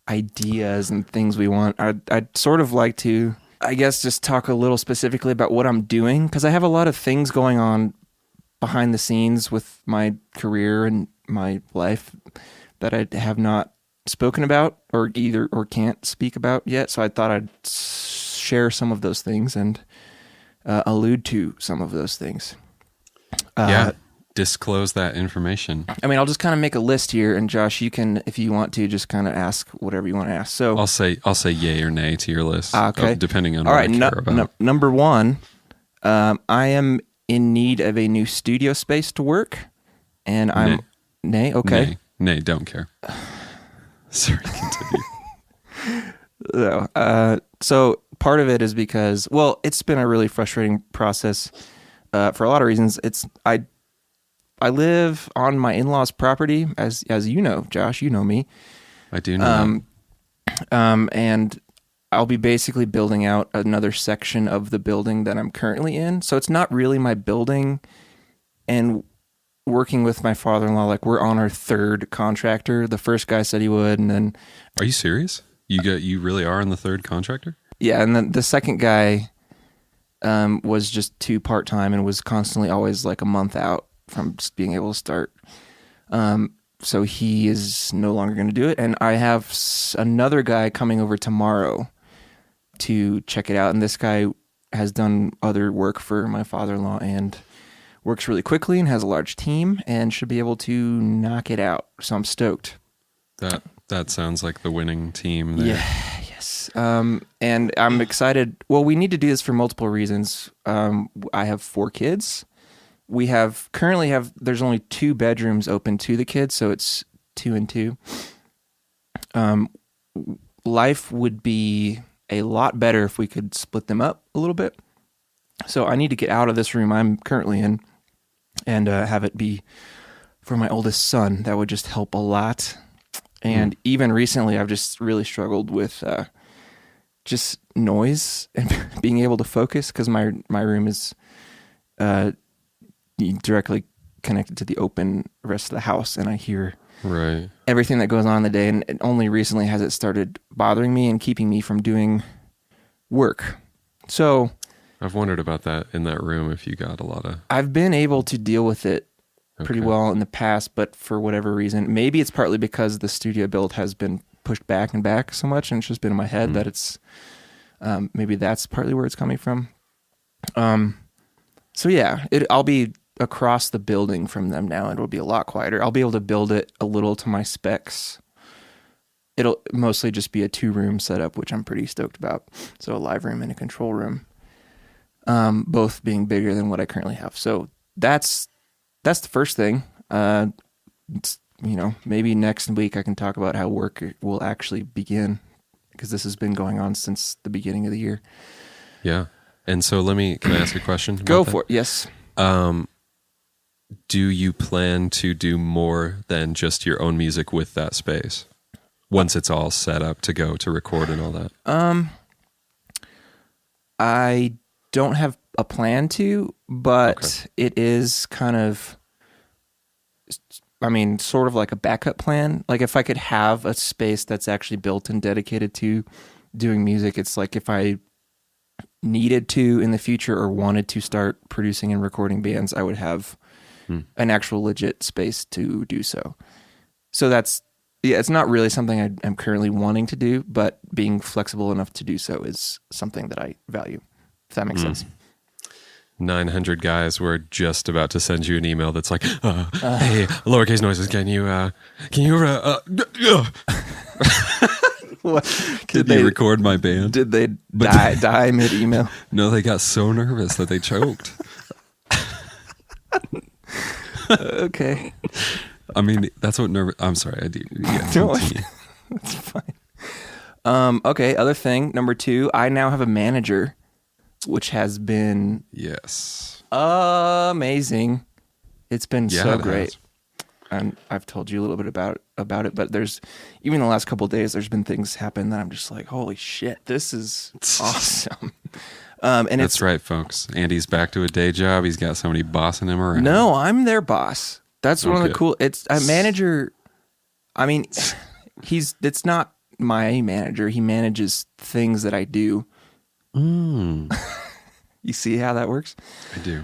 Speaker 2: ideas and things we want. I'd sort of like to, I guess, just talk a little specifically about what I'm doing, because I have a lot of things going on behind the scenes with my career and my life that I have not spoken about or can't speak about yet. So I thought I'd share some of those things and allude to some of those things.
Speaker 1: Disclose that information.
Speaker 2: I mean, I'll just kind of make a list here, and Josh, you can, if you want to, just kind of ask whatever you want to ask. So
Speaker 1: I'll say yay or nay to your list.
Speaker 2: Okay.
Speaker 1: Depending on what I care about.
Speaker 2: Number 1, I am in need of a new studio space to work, and I'm nay. Okay.
Speaker 1: Nay, don't care. Sorry, continue.
Speaker 2: So part of it is because, well, it's been a really frustrating process for a lot of reasons. I live on my in-laws' property, as you know, Josh. You know me.
Speaker 1: I do know.
Speaker 2: And I'll be basically building out another section of the building that I'm currently in. So it's not really my building, and working with my father-in-law, like we're on our third contractor. The first guy said he would, and then
Speaker 1: Are you serious? You really are on the third contractor?
Speaker 2: yeah, and then the second guy was just too part-time and was constantly always like a month out from just being able to start. So he is no longer going to do it, and I have another guy coming over tomorrow to check it out, and this guy has done other work for my father-in-law and works really quickly and has a large team and should be able to knock it out. So I'm stoked.
Speaker 1: That sounds like the winning team there.
Speaker 2: Yeah, yes. And I'm excited. Well, we need to do this for multiple reasons. I have 4 kids. We currently have, there's only 2 bedrooms open to the kids, so it's 2 and 2. Life would be a lot better if we could split them up a little bit. So I need to get out of this room I'm currently in and have it be for my oldest son. That would just help a lot. And even recently, I've just really struggled with just noise and being able to focus, because my room is directly connected to the open rest of the house, and I hear
Speaker 1: Right.
Speaker 2: everything that goes on in the day. And only recently has it started bothering me and keeping me from doing work. So
Speaker 1: I've wondered about that in that room, if you got a lot of...
Speaker 2: I've been able to deal with it pretty
Speaker 1: Okay.
Speaker 2: well in the past, but for whatever reason, maybe it's partly because the studio build has been pushed back and back so much, and it's just been in my head that it's maybe that's partly where it's coming from. So yeah, I'll be across the building from them now, and it'll be a lot quieter. I'll be able to build it a little to my specs. It'll mostly just be a 2-room setup, which I'm pretty stoked about. So a live room and a control room, both being bigger than what I currently have. So that's the first thing. Maybe next week I can talk about how work will actually begin, because this has been going on since the beginning of the year.
Speaker 1: Yeah. And so can I ask a question?
Speaker 2: Go
Speaker 1: about
Speaker 2: for it. Yes.
Speaker 1: that? Do you plan to do more than just your own music with that space once it's all set up to go to record and all that?
Speaker 2: I don't have a plan to, but it is kind of, sort of like a backup plan. Like if I could have a space that's actually built and dedicated to doing music, it's like if I needed to in the future or wanted to start producing and recording bands, I would have an actual legit space to do so. So it's not really something I'm currently wanting to do, but being flexible enough to do so is something that I value, if that makes sense.
Speaker 1: 900 guys were just about to send you an email that's like, hey, lowercase noises, can you
Speaker 2: What?
Speaker 1: Did they record my band?
Speaker 2: Did they die mid-email?
Speaker 1: No, they got so nervous that they choked.
Speaker 2: Okay.
Speaker 1: I mean, that's what nervous... I'm sorry, I do. Yeah,
Speaker 2: No,
Speaker 1: continue.
Speaker 2: that's fine. Okay, other thing, number 2, I now have a manager, which has been
Speaker 1: Yes.
Speaker 2: amazing. It's been
Speaker 1: Yeah,
Speaker 2: so
Speaker 1: it
Speaker 2: great.
Speaker 1: has.
Speaker 2: And I've told you a little bit about it, but there's, even the last couple of days, there's been things happen that I'm just like, holy shit, this is awesome. And
Speaker 1: That's right, folks. Andy's back to a day job. He's got somebody bossing him around.
Speaker 2: No, I'm their boss. That's one of the
Speaker 1: Okay.
Speaker 2: cool. It's a manager. I mean, it's not my manager. He manages things that I do. You see how that works?
Speaker 1: I do.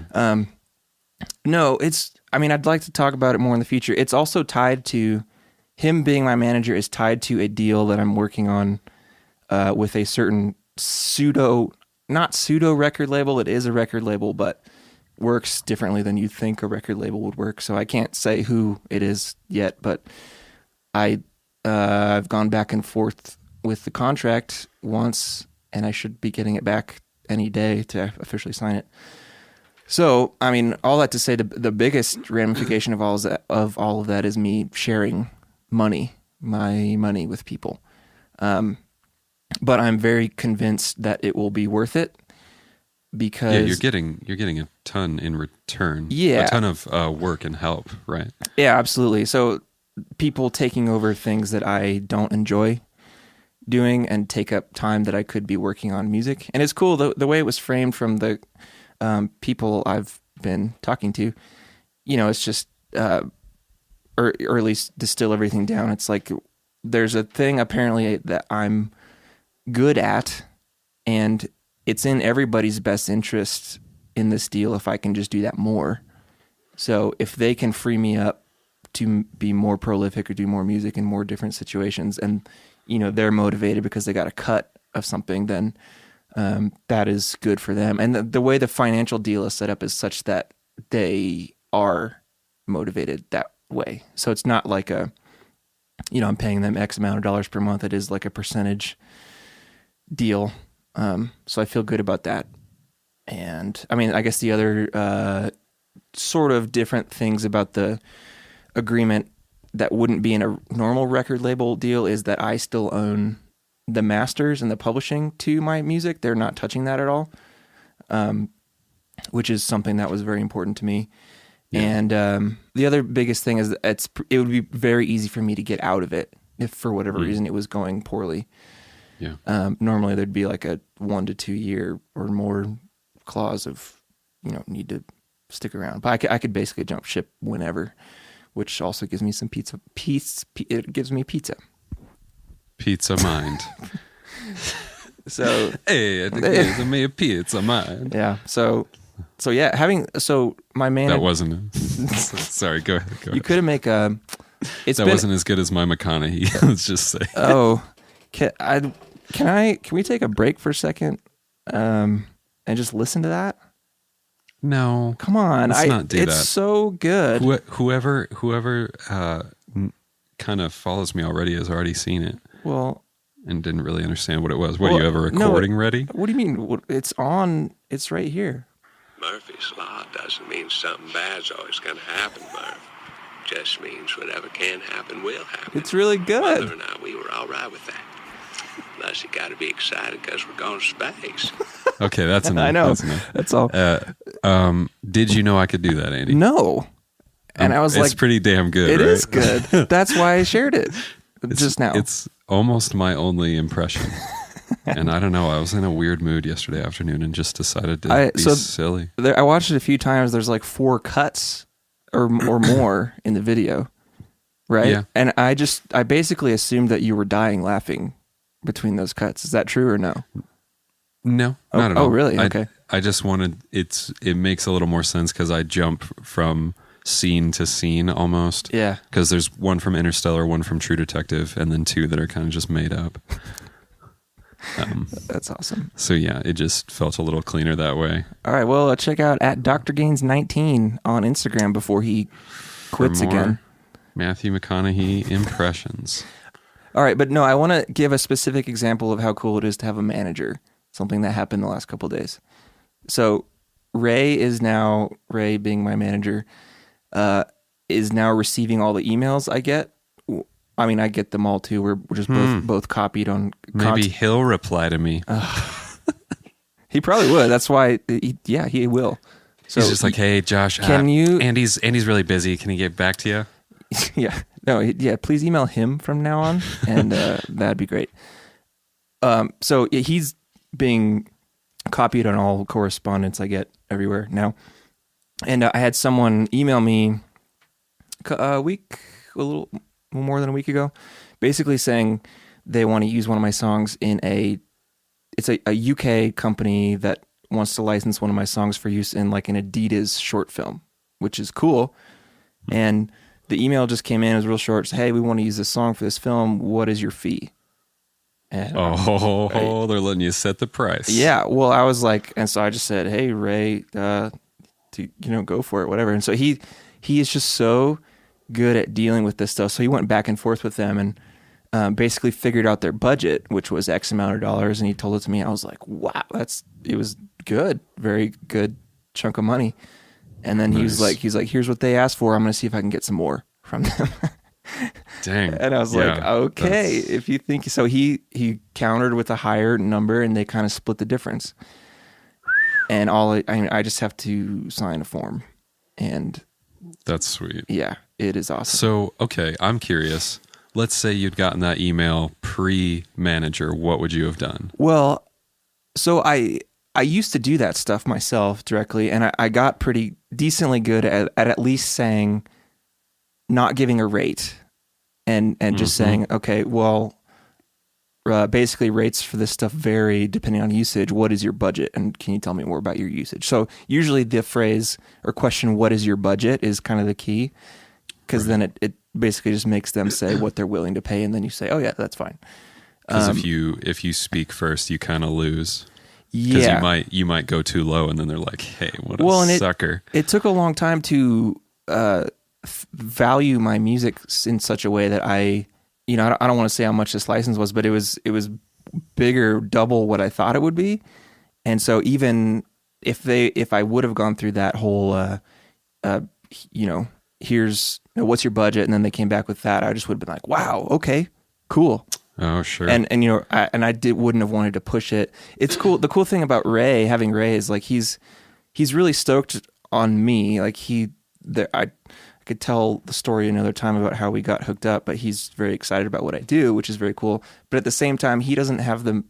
Speaker 2: No, I'd like to talk about it more in the future. It's also tied to him being my manager is tied to a deal that I'm working on with a certain not pseudo record label. It is a record label, but works differently than you think a record label would work. So I can't say who it is yet, but I've gone back and forth with the contract once, and I should be getting it back any day to officially sign it. So, all that to say, the biggest ramification of all of that is me sharing my money with people. But I'm very convinced that it will be worth it. because
Speaker 1: Yeah, you're getting a ton in return.
Speaker 2: Yeah.
Speaker 1: A ton of work and help, right?
Speaker 2: yeah, absolutely. So people taking over things that I don't enjoy doing and take up time that I could be working on music. And it's cool the way it was framed from the people I've been talking to. You know, it's just or at least distill everything down. It's like there's a thing apparently that I'm good at, and it's in everybody's best interest in this deal if I can just do that more. So if they can free me up to be more prolific or do more music in more different situations, and you know they're motivated because they got a cut of something, then that is good for them. And the way the financial deal is set up is such that they are motivated that way. So it's not like I'm paying them X amount of dollars per month. It is like a percentage deal. So I feel good about that. And I mean, I guess the other sort of different things about the agreement that wouldn't be in a normal record label deal is that I still own the masters and the publishing to my music. They're not touching that at all, which is something that was very important to me. Yeah. And the other biggest thing is that it would be very easy for me to get out of it if for whatever reason it was going poorly.
Speaker 1: Yeah.
Speaker 2: Normally there'd be like a 1 to 2 year or more clause of, need to stick around. But I could basically jump ship whenever, which also gives me some pizza. It gives me pizza.
Speaker 1: Pizza mind.
Speaker 2: So
Speaker 1: hey, it gives me a pizza mind.
Speaker 2: Yeah. So yeah, my man.
Speaker 1: That wasn't. Sorry, go ahead.
Speaker 2: You could make a.
Speaker 1: Wasn't as good as my McConaughey. Let's just say.
Speaker 2: Oh, can we take a break for a second, and just listen to that?
Speaker 1: No,
Speaker 2: come on.
Speaker 1: Let's not do that.
Speaker 2: It's so good.
Speaker 1: Whoever kind of follows me already has already seen it.
Speaker 2: Well,
Speaker 1: and didn't really understand what it was. What, do you have a recording ready?
Speaker 2: What do you mean? It's on. It's right here.
Speaker 3: Murphy's Law doesn't mean something bad's always going to happen, Murph. Just means whatever can happen will happen.
Speaker 2: It's really good.
Speaker 3: Whether or not we were all right with that. Plus, you got to be excited because we're going to space.
Speaker 1: Okay, that's enough.
Speaker 2: I know.
Speaker 1: That's enough.
Speaker 2: That's all.
Speaker 1: Did you know I could do that, Andy?
Speaker 2: No. And I was
Speaker 1: it's pretty damn good.
Speaker 2: It
Speaker 1: right?
Speaker 2: is good. That's why I shared it just now.
Speaker 1: It's almost my only impression. And I don't know. I was in a weird mood yesterday afternoon and just decided to be silly.
Speaker 2: I watched it a few times. There's like 4 cuts or more in the video, right?
Speaker 1: Yeah.
Speaker 2: And I basically assumed that you were dying laughing between those cuts. Is that true or no?
Speaker 1: No, not at all.
Speaker 2: Oh, really? Okay.
Speaker 1: I just wanted it makes a little more sense because I jump from scene to scene almost.
Speaker 2: Yeah.
Speaker 1: Because there's one from Interstellar, one from True Detective, and then 2 that are kind of just made up.
Speaker 2: That's awesome.
Speaker 1: So yeah, it just felt a little cleaner that way.
Speaker 2: All right, well, check out at Dr. Gaines 19 on Instagram before he quits again.
Speaker 1: Matthew McConaughey impressions.
Speaker 2: All right, but no, I want to give a specific example of how cool it is to have a manager. Something that happened the last couple of days. So Ray being my manager, is now receiving all the emails I get. I mean, I get them all too. We're just both copied on.
Speaker 1: Maybe he'll reply to me.
Speaker 2: He probably would. That's why. He will. So
Speaker 1: he's just like, hey, Josh, Andy's really busy. Can he get back to you?
Speaker 2: Yeah. No. Yeah. Please email him from now on, and that'd be great. So he's being copied on all correspondence I get everywhere now, and I had someone email me a little more than a week ago, basically saying they want to use one of my songs in it's a UK company that wants to license one of my songs for use in like an Adidas short film, which is cool. And the email just came in, it was real short. Said, hey, we want to use this song for this film. What is your fee? And
Speaker 1: they're letting you set the price.
Speaker 2: Yeah. Well, I was like, and so I just said, hey, Ray, go for it, whatever. And so he is just so good at dealing with this stuff. So he went back and forth with them and basically figured out their budget, which was X amount of dollars. And he told it to me. I was like, wow, it was good. Very good chunk of money. And then he's like, here's what they asked for. I'm going to see if I can get some more from them.
Speaker 1: Dang.
Speaker 2: And I was like, okay, if you think so. He countered with a higher number and they kind of split the difference. and I just have to sign a form, and
Speaker 1: That's sweet.
Speaker 2: yeah, it is awesome.
Speaker 1: So, okay, I'm curious. Let's say you'd gotten that email pre-manager. What would you have done?
Speaker 2: Well, so I used to do that stuff myself directly, and I got pretty decently good at least saying, not giving a rate, and just saying, okay, well, basically rates for this stuff vary depending on usage. What is your budget, and can you tell me more about your usage? So usually the phrase or question, "What is your budget?" is kind of the key, because then it basically just makes them say what they're willing to pay, and then you say, "Oh yeah, that's fine."
Speaker 1: Because if you speak first, you kind of lose. Because
Speaker 2: Yeah,
Speaker 1: you might go too low, and then they're like, "Hey, what a sucker!"
Speaker 2: It took a long time to value my music in such a way that I don't want to say how much this license was, but it was bigger, double what I thought it would be. And so even if I would have gone through that whole, here's what's your budget, and then they came back with that, I just would have been like, wow, okay, cool.
Speaker 1: Oh, sure.
Speaker 2: And I wouldn't have wanted to push it. It's cool. The cool thing about having Ray is like he's really stoked on me. Like I could tell the story another time about how we got hooked up, but he's very excited about what I do, which is very cool. But at the same time, he doesn't have the,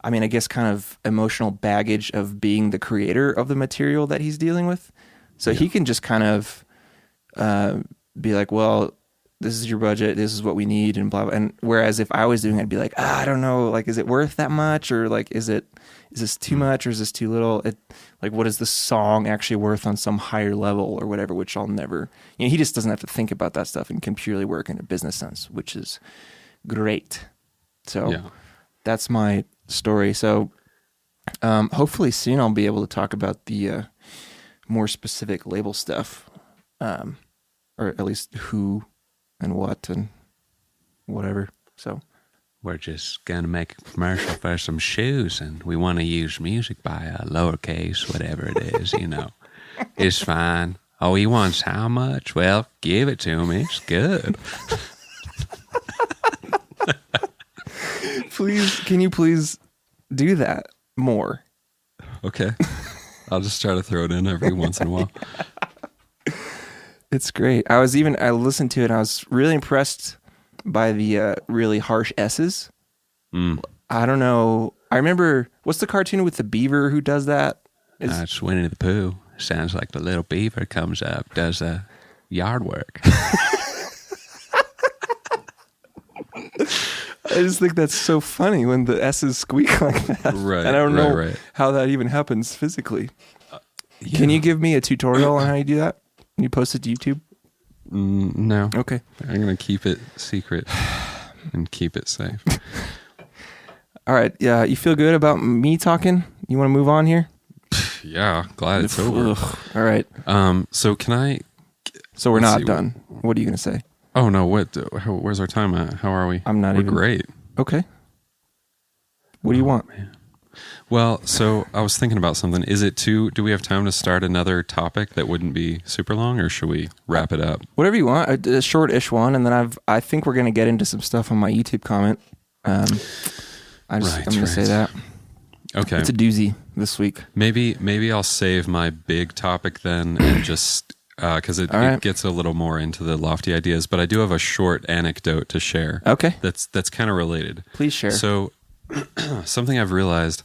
Speaker 2: I guess kind of emotional baggage of being the creator of the material that he's dealing with. So he can just kind of be like, well, this is your budget, this is what we need, and blah, blah. And whereas if I was doing it, I'd be like, I don't know, like, is it worth that much? Or like, is this too much or is this too little? Like, what is the song actually worth on some higher level or whatever, which I'll never, he just doesn't have to think about that stuff and can purely work in a business sense, which is great. So that's my story. So hopefully soon I'll be able to talk about the more specific label stuff, or at least who and what and whatever. So
Speaker 3: we're just going to make a commercial for some shoes, and we want to use music by a lowercase, whatever it is, It's fine. Oh, he wants how much? Well, give it to him. It's good.
Speaker 2: Can you please do that more?
Speaker 1: Okay. I'll just try to throw it in every once in a while.
Speaker 2: It's great. I listened to it and I was really impressed by the really harsh S's. I don't know. I remember, what's the cartoon with the beaver who does that?
Speaker 3: It's Winnie the Pooh. Sounds like the little beaver comes up, does yard work.
Speaker 2: I just think that's so funny when the S's squeak like that.
Speaker 1: Right.
Speaker 2: And I don't know
Speaker 1: right.
Speaker 2: how that even happens physically. Can you give me a tutorial on how you do that? Can you post it to YouTube?
Speaker 1: No.
Speaker 2: Okay.
Speaker 1: I'm going to keep it secret and keep it safe.
Speaker 2: All right. Yeah. You feel good about me talking? You want to move on here?
Speaker 1: Yeah. Glad it's over.
Speaker 2: Ugh. All right.
Speaker 1: So can I...
Speaker 2: So we're not done. What are you going to say?
Speaker 1: Oh, no. Where's our time at? How are we?
Speaker 2: We're
Speaker 1: great.
Speaker 2: Okay. What do you want?
Speaker 1: Man. Well, so I was thinking about something. Do we have time to start another topic that wouldn't be super long, or should we wrap it up?
Speaker 2: Whatever you want. A short-ish one, and then I think we're going to get into some stuff on my YouTube comment. I'm going to say that.
Speaker 1: Okay.
Speaker 2: It's a doozy this week.
Speaker 1: Maybe I'll save my big topic then and just because it gets a little more into the lofty ideas, but I do have a short anecdote to share.
Speaker 2: Okay.
Speaker 1: That's kind of related.
Speaker 2: Please share.
Speaker 1: So something I've realized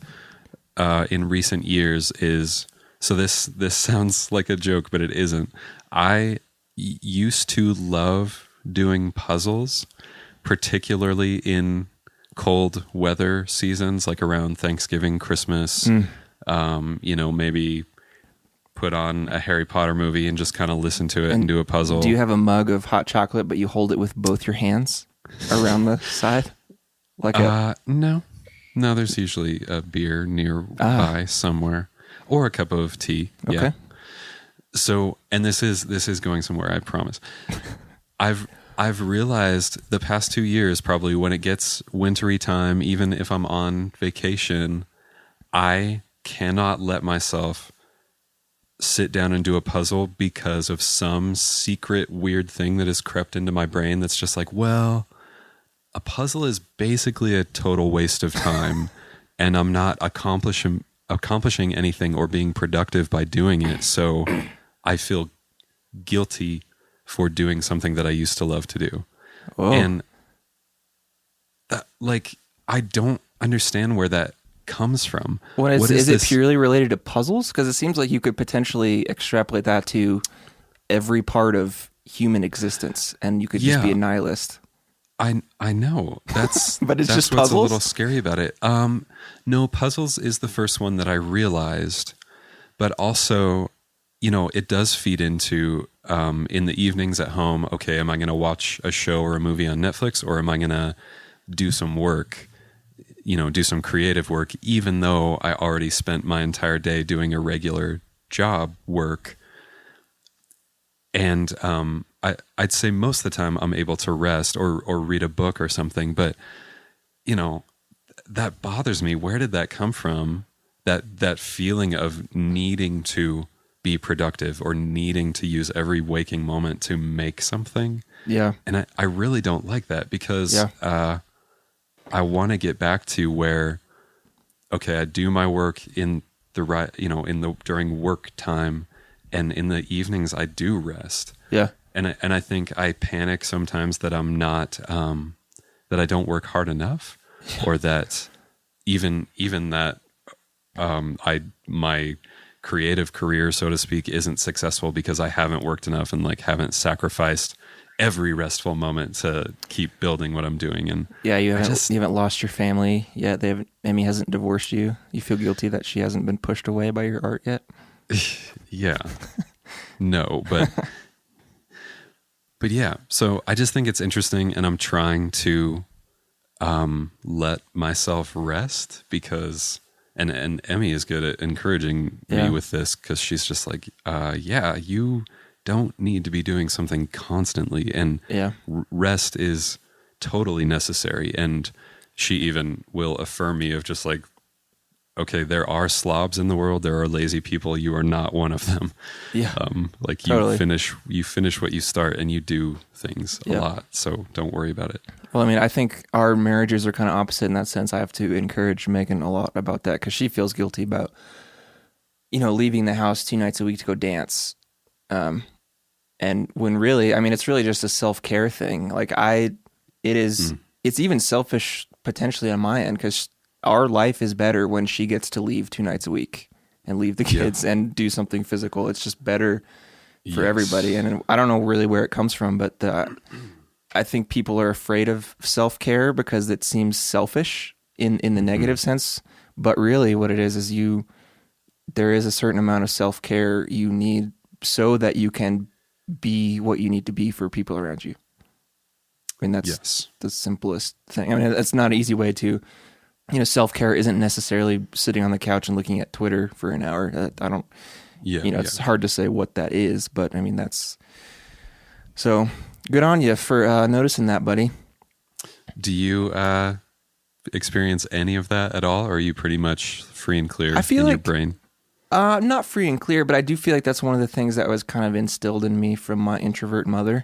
Speaker 1: in recent years is, so this sounds like a joke, but it isn't. I used to love doing puzzles, particularly in cold weather seasons, like around Thanksgiving, Christmas. Maybe put on a Harry Potter movie and just kind of listen to it and do a puzzle.
Speaker 2: Do you have a mug of hot chocolate, but you hold it with both your hands around the side?
Speaker 1: No. No, there's usually a beer nearby somewhere, or a cup of tea.
Speaker 2: Okay.
Speaker 1: Yeah. So, and this is going somewhere, I promise. I've realized the past 2 years, probably when it gets wintry time, even if I'm on vacation, I cannot let myself sit down and do a puzzle because of some secret weird thing that has crept into my brain that's just like, well, a puzzle is basically a total waste of time, and I'm not accomplishing accomplishing anything or being productive by doing it. So I feel guilty for doing something that I used to love to do.
Speaker 2: Whoa.
Speaker 1: And that, like, I don't understand where that comes from.
Speaker 2: What is,
Speaker 1: What
Speaker 2: is it
Speaker 1: this-
Speaker 2: purely related to puzzles? Because it seems like you could potentially extrapolate that to every part of human existence, and you could just be
Speaker 1: Yeah.
Speaker 2: a nihilist.
Speaker 1: I know that's
Speaker 2: But it's
Speaker 1: that's
Speaker 2: just
Speaker 1: what's
Speaker 2: puzzles?
Speaker 1: a little scary about it. No, puzzles is the first one that I realized, but also, you know, it does feed into in the evenings at home. Okay, am I going to watch a show or a movie on Netflix, or am I going to do some work? You know, do some creative work, even though I already spent my entire day doing a regular job work. And I'd say most of the time I'm able to rest or read a book or something, but you know, that bothers me. Where did that come from? That feeling of needing to be productive or needing to use every waking moment to make something.
Speaker 2: Yeah.
Speaker 1: And I really don't like that, because
Speaker 2: Yeah.
Speaker 1: I want to get back to where, okay, I do my work in the right, you know, during work time, and in the evenings I do rest.
Speaker 2: Yeah.
Speaker 1: And I think I panic sometimes that I'm not, that I don't work hard enough, or that even that my creative career, so to speak, isn't successful because I haven't worked enough and like haven't sacrificed every restful moment to keep building what I'm doing. And
Speaker 2: Yeah, you haven't
Speaker 1: just-
Speaker 2: you haven't lost your family yet. Amy hasn't divorced you. You feel guilty that she hasn't been pushed away by your art yet.
Speaker 1: yeah, no, but yeah. So I just think it's interesting, and I'm trying to let myself rest, because and Emmy is good at encouraging
Speaker 2: Yeah.
Speaker 1: me with this, because she's just like, yeah, you don't need to be doing something constantly, and
Speaker 2: Yeah.
Speaker 1: rest is totally necessary. And she even will affirm me of just like, okay, there are slobs in the world, there are lazy people, you are not one of them.
Speaker 2: Yeah.
Speaker 1: Like you
Speaker 2: Totally.
Speaker 1: finish what you start, and you do things a
Speaker 2: Yeah.
Speaker 1: lot, so don't worry about it.
Speaker 2: Well, I mean, I think our marriages are kind of opposite in that sense. I have to encourage Megan a lot about that, because she feels guilty about, you know, leaving the house 2 nights a week to go dance. And when really, I mean, it's really just a self-care thing. Like it's even selfish potentially on my end, because our life is better when she gets to leave 2 nights a week and leave the
Speaker 1: Yeah.
Speaker 2: kids and do something physical. It's just better for
Speaker 1: Yes.
Speaker 2: everybody. And I don't know really where it comes from, but I think people are afraid of self-care because it seems selfish in the negative sense. But really what it is there is a certain amount of self-care you need so that you can be what you need to be for people around you. I mean, that's
Speaker 1: Yes.
Speaker 2: the simplest thing. I mean, that's not an easy way to, you know, self-care isn't necessarily sitting on the couch and looking at Twitter for an hour. I don't,
Speaker 1: Yeah.
Speaker 2: you know, it's hard to say what that is, but I mean, that's so good on you for noticing that, buddy.
Speaker 1: Do you experience any of that at all, or are you pretty much free and clear
Speaker 2: I feel
Speaker 1: in your
Speaker 2: like-
Speaker 1: brain?
Speaker 2: Not free and clear, but I do feel like that's one of the things that was kind of instilled in me from my introvert mother,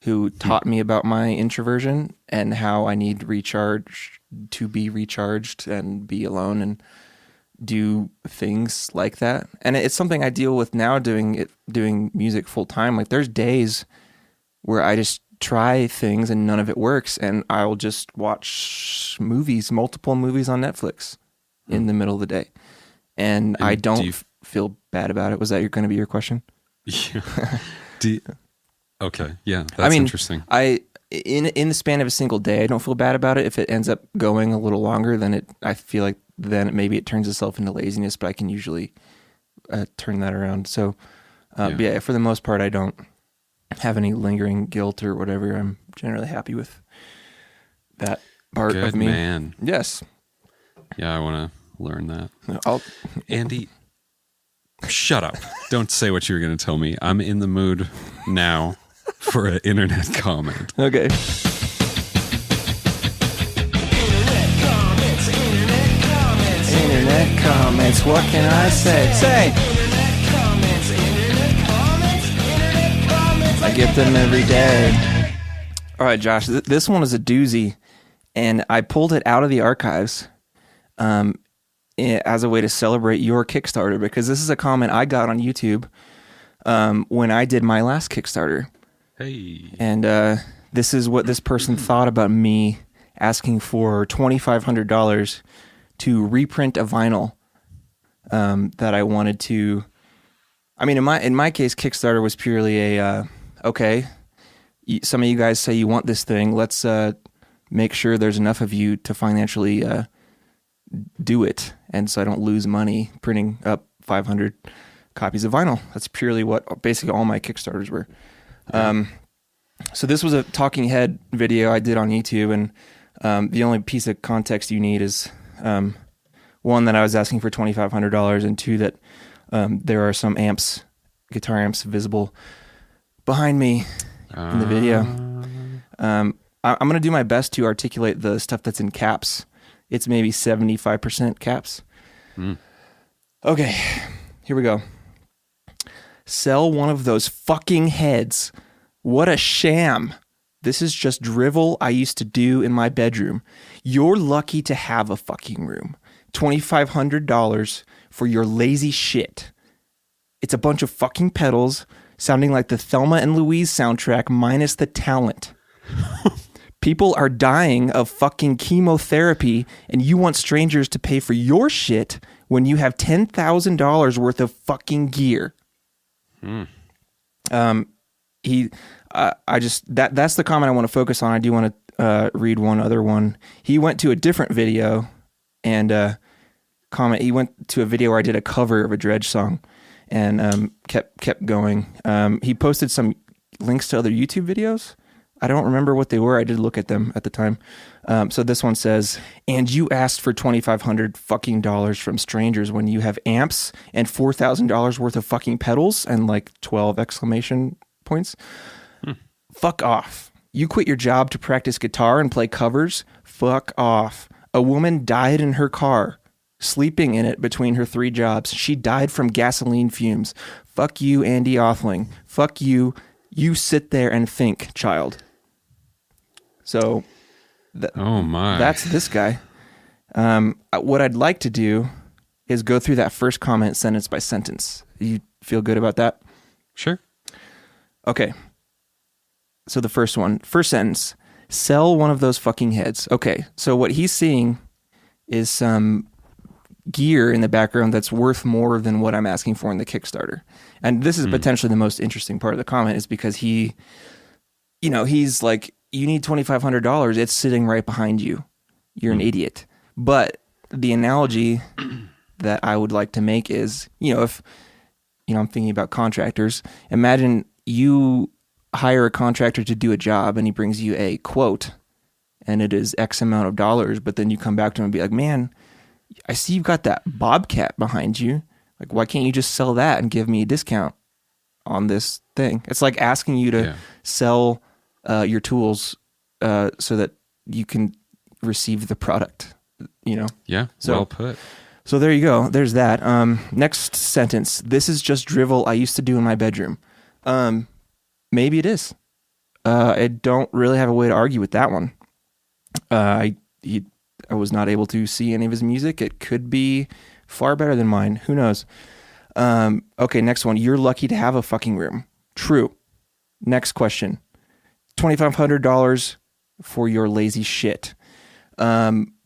Speaker 2: who taught me about my introversion and how I need recharge to be recharged and be alone and do things like that. And it's something I deal with now doing music full time. Like there's days where I just try things and none of it works, and I'll just watch multiple movies on Netflix in the middle of the day. And I
Speaker 1: do
Speaker 2: don't
Speaker 1: you-
Speaker 2: feel bad about it. Was that going to be your question?
Speaker 1: Yeah. Okay. Yeah. That's interesting.
Speaker 2: In the span of a single day, I don't feel bad about it. If it ends up going a little longer, then I feel like then maybe it turns itself into laziness, but I can usually turn that around. So, but yeah, for the most part, I don't have any lingering guilt or whatever. I'm generally happy with that part
Speaker 1: Good
Speaker 2: of me.
Speaker 1: man.
Speaker 2: Yes.
Speaker 1: Yeah, I want to learn that. Andy, shut up. Don't say what you were going to tell me. I'm in the mood now for an internet comment.
Speaker 2: Okay. Internet comments, what can I say? I get them every day. All right, Josh, this one is a doozy, and I pulled it out of the archives. as a way to celebrate your Kickstarter, because this is a comment I got on YouTube when I did my last Kickstarter.
Speaker 1: Hey.
Speaker 2: And this is what this person thought about me asking for $2,500 to reprint a vinyl that I wanted to. I mean, in my case, Kickstarter was purely a okay. Some of you guys say you want this thing. Let's make sure there's enough of you to financially do it, and so I don't lose money printing up 500 copies of vinyl. That's purely what basically all my Kickstarters were. So this was a talking head video I did on YouTube, and the only piece of context you need is one, that I was asking for $2,500, and two, that there are some amps, guitar amps, visible behind me in the video. I'm going to do my best to articulate the stuff that's in caps. It's maybe 75% caps. Okay, here we go. Sell one of those fucking heads. What a sham. This is just drivel I used to do in my bedroom. You're lucky to have a fucking room. $2,500 for your lazy shit. It's a bunch of fucking pedals sounding like the Thelma and Louise soundtrack minus the talent. People are dying of fucking chemotherapy, and you want strangers to pay for your shit when you have $10,000 worth of fucking gear. That's the comment I want to focus on. I do want to read one other one. He went to a different video and comment. He went to a video where I did a cover of a Dredge song, and kept going. He posted some links to other YouTube videos. I don't remember what they were. I did look at them at the time. So this one says, and you asked for $2,500 fucking dollars from strangers when you have amps and $4,000 worth of fucking pedals and like 12 exclamation points. Fuck off. You quit your job to practice guitar and play covers? Fuck off. A woman died in her car, sleeping in it between her 3 jobs. She died from gasoline fumes. Fuck you, Andy Othling. Fuck you. You sit there and think, child. So,
Speaker 1: oh my,
Speaker 2: that's this guy. What I'd like to do is go through that first comment sentence by sentence. You feel good about that?
Speaker 1: Sure.
Speaker 2: Okay. So the first sentence, sell one of those fucking heads. Okay. So what he's seeing is some gear in the background that's worth more than what I'm asking for in the Kickstarter. And this is potentially the most interesting part of the comment, is because he's like, you need $2,500. It's sitting right behind you. You're an idiot. But the analogy that I would like to make is, if, I'm thinking about contractors. Imagine you hire a contractor to do a job and he brings you a quote and it is X amount of dollars, but then you come back to him and be like, man, I see you've got that Bobcat behind you. Like, why can't you just sell that and give me a discount on this thing? It's like asking you to sell your tools so that you can receive the product,
Speaker 1: Yeah,
Speaker 2: so,
Speaker 1: well put.
Speaker 2: So there you go. There's that. Next sentence. This is just drivel I used to do in my bedroom. Maybe it is. I don't really have a way to argue with that one. I was not able to see any of his music. It could be far better than mine. Who knows? Okay, next one. You're lucky to have a fucking room. True. Next question. $2,500 for your lazy shit.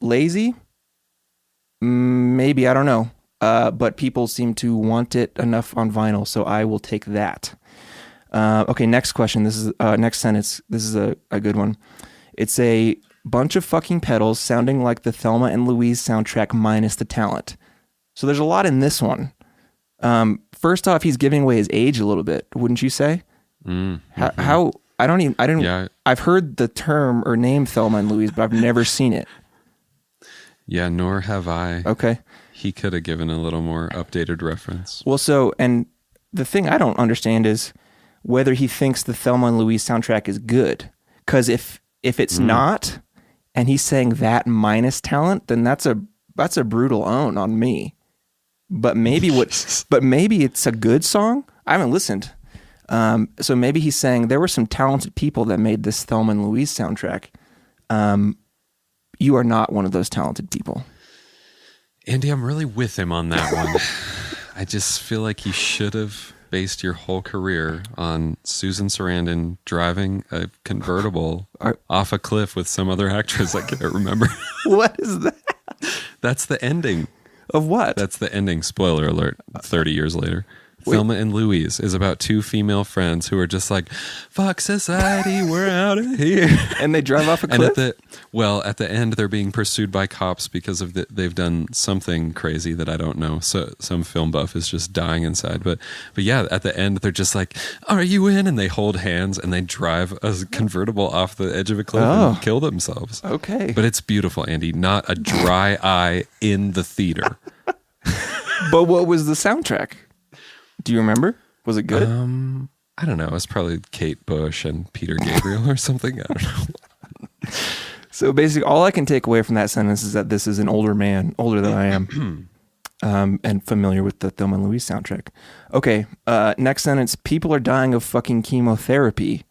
Speaker 2: Lazy? Maybe, I don't know. But people seem to want it enough on vinyl, so I will take that. Okay, next question. This is next sentence. This is a good one. It's a bunch of fucking pedals sounding like the Thelma and Louise soundtrack minus the talent. So there's a lot in this one. First off, he's giving away his age a little bit, wouldn't you say? How I've heard the term or name Thelma and Louise, but I've never seen it.
Speaker 1: Yeah, nor have I.
Speaker 2: Okay.
Speaker 1: He could have given a little more updated reference.
Speaker 2: Well, and the thing I don't understand is whether he thinks the Thelma and Louise soundtrack is good. Because if it's not, and he's saying that minus talent, then that's a brutal own on me. But maybe it's a good song. I haven't listened. So maybe he's saying there were some talented people that made this Thelma and Louise soundtrack. You are not one of those talented people.
Speaker 1: Andy, I'm really with him on that one. I just feel like you should have based your whole career on Susan Sarandon driving a convertible off a cliff with some other actress I can't remember.
Speaker 2: What is that?
Speaker 1: That's the ending.
Speaker 2: Of what?
Speaker 1: That's the ending. Spoiler alert. 30 years later. Thelma and Louise is about two female friends who are just like, fuck society, we're out of here.
Speaker 2: And they drive off a
Speaker 1: And
Speaker 2: cliff?
Speaker 1: at the end, they're being pursued by cops because of they've done something crazy that I don't know. So some film buff is just dying inside. But yeah, at the end, they're just like, are you in? And they hold hands and they drive a convertible off the edge of a cliff and kill themselves.
Speaker 2: Okay.
Speaker 1: But it's beautiful, Andy. Not a dry eye in the theater.
Speaker 2: But what was the soundtrack? Do you remember? Was it good?
Speaker 1: I don't know. It's probably Kate Bush and Peter Gabriel or something. I don't know.
Speaker 2: So basically, all I can take away from that sentence is that this is an older man, older than I am, and familiar with the Thelma and Louise soundtrack. Okay, next sentence. People are dying of fucking chemotherapy,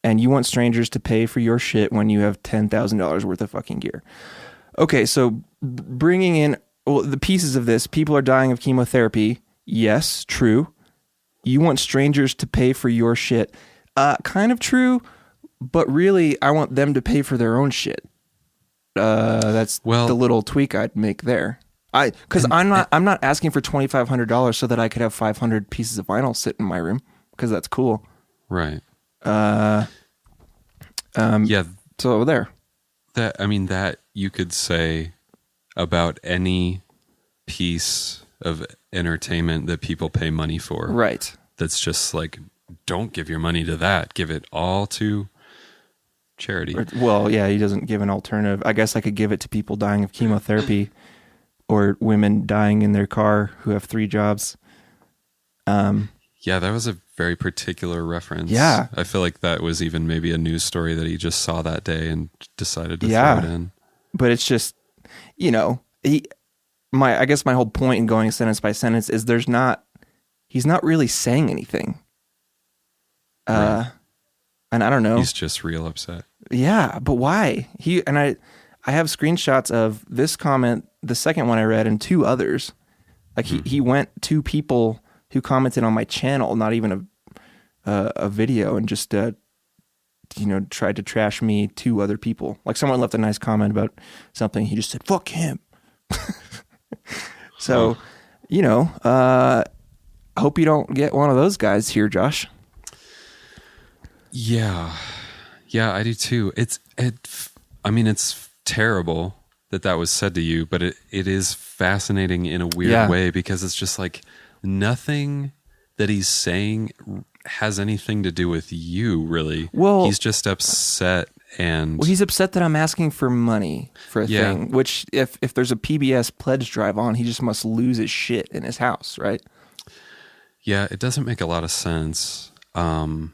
Speaker 2: and you want strangers to pay for your shit when you have $10,000 worth of fucking gear. Okay, so bringing in the pieces of this, people are dying of chemotherapy. Yes, true. You want strangers to pay for your shit. Kind of true, but really, I want them to pay for their own shit. That's the little tweak I'd make there. Because I'm not asking for $2,500 so that I could have 500 pieces of vinyl sit in my room, because that's cool.
Speaker 1: Right.
Speaker 2: Yeah. So there.
Speaker 1: That you could say about any piece of entertainment that people pay money for.
Speaker 2: Right.
Speaker 1: That's just like, don't give your money to that. Give it all to charity.
Speaker 2: Well, yeah, he doesn't give an alternative. I guess I could give it to people dying of chemotherapy or women dying in their car who have 3 jobs.
Speaker 1: Yeah, that was a very particular reference.
Speaker 2: Yeah.
Speaker 1: I feel like that was even maybe a news story that he just saw that day and decided to throw it in.
Speaker 2: But it's just, I guess my whole point in going sentence by sentence is he's not really saying anything.
Speaker 1: Right.
Speaker 2: And I don't know.
Speaker 1: He's just real upset.
Speaker 2: Yeah, but why? I have screenshots of this comment, the second one I read, and 2 others. Like he went to people who commented on my channel, not even a video, and just tried to trash me 2 other people. Like someone left a nice comment about something, he just said fuck him. So, I hope you don't get one of those guys here, Josh.
Speaker 1: Yeah, I do too. It's terrible that was said to you, but it is fascinating in a weird way, because it's just like nothing that he's saying has anything to do with you, really. Well, he's just upset. And
Speaker 2: he's upset that I'm asking for money for a thing, which if there's a PBS pledge drive on, he just must lose his shit in his house, right?
Speaker 1: Yeah, it doesn't make a lot of sense. And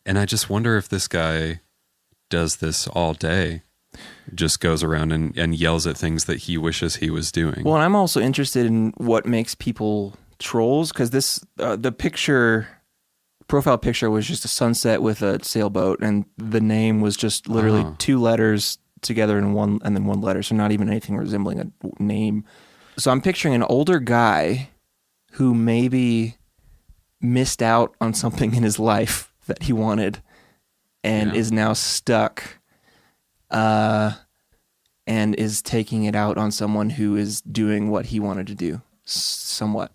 Speaker 1: I just wonder if this guy does this all day, just goes around and yells at things that he wishes he was doing.
Speaker 2: Well, and I'm also interested in what makes people trolls, because the profile picture was just a sunset with a sailboat, and the name was just literally 2 letters together in one, and then 1 letter, so not even anything resembling a name. So I'm picturing an older guy who maybe missed out on something in his life that he wanted and is now stuck and is taking it out on someone who is doing what he wanted to do. Somewhat.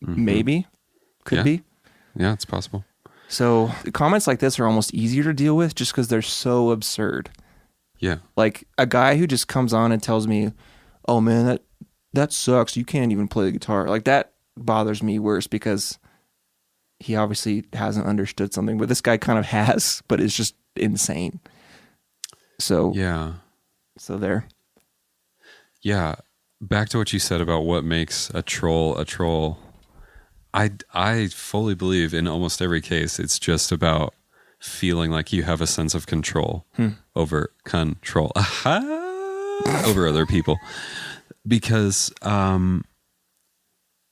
Speaker 2: Mm-hmm. Maybe. Could be.
Speaker 1: Yeah, it's possible.
Speaker 2: So comments like this are almost easier to deal with just because they're so absurd.
Speaker 1: Yeah.
Speaker 2: Like a guy who just comes on and tells me, oh man, that sucks. You can't even play the guitar. Like that bothers me worse, because he obviously hasn't understood something, but this guy kind of has, but it's just insane. So, so there.
Speaker 1: Yeah. Back to what you said about what makes a troll a troll. I fully believe in almost every case, it's just about feeling like you have a sense of control over over other people. Because,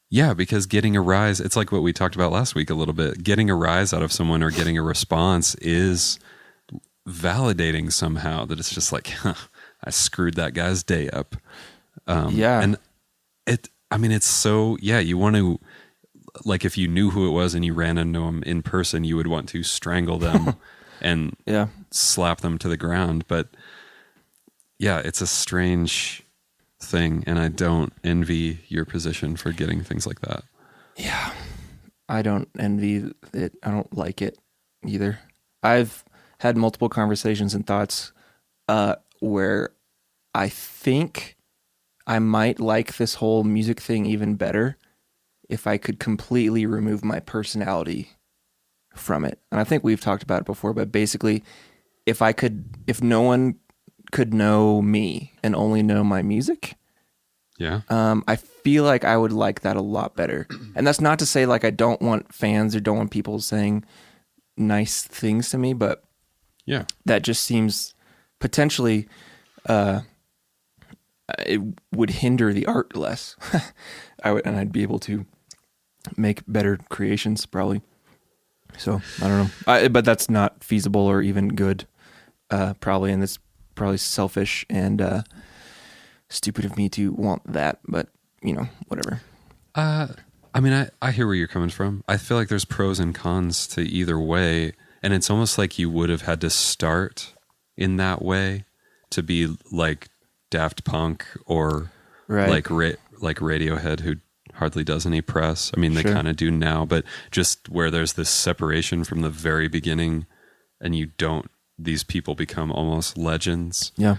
Speaker 1: because getting a rise, it's like what we talked about last week a little bit. Getting a rise out of someone or getting a response is validating somehow, that it's just like, I screwed that guy's day up. And I mean, it's so, yeah, you want to, like, if you knew who it was and you ran into them in person, you would want to strangle them and
Speaker 2: Yeah.
Speaker 1: slap them to the ground. But yeah, it's a strange thing, and I don't envy your position for getting things like that.
Speaker 2: Yeah. I don't envy it. I don't like it either. I've had multiple conversations and thoughts where I think I might like this whole music thing even better if I could completely remove my personality from it. And I think we've talked about it before, but basically if no one could know me and only know my music,
Speaker 1: Yeah.
Speaker 2: I feel like I would like that a lot better. And that's not to say like I don't want fans or don't want people saying nice things to me, but
Speaker 1: Yeah.
Speaker 2: that just seems potentially it would hinder the art less. And I'd be able to make better creations probably. So I don't know, but that's not feasible or even good, probably, and it's probably selfish and stupid of me to want that. But whatever.
Speaker 1: I mean, I hear where you're coming from. I feel like there's pros and cons to either way, and it's almost like you would have had to start in that way to be like Daft Punk or
Speaker 2: Right.
Speaker 1: like Radiohead, who hardly does any press. I mean, they
Speaker 2: Sure.
Speaker 1: kind of do now, but just where there's this separation from the very beginning, and these people become almost legends
Speaker 2: Yeah.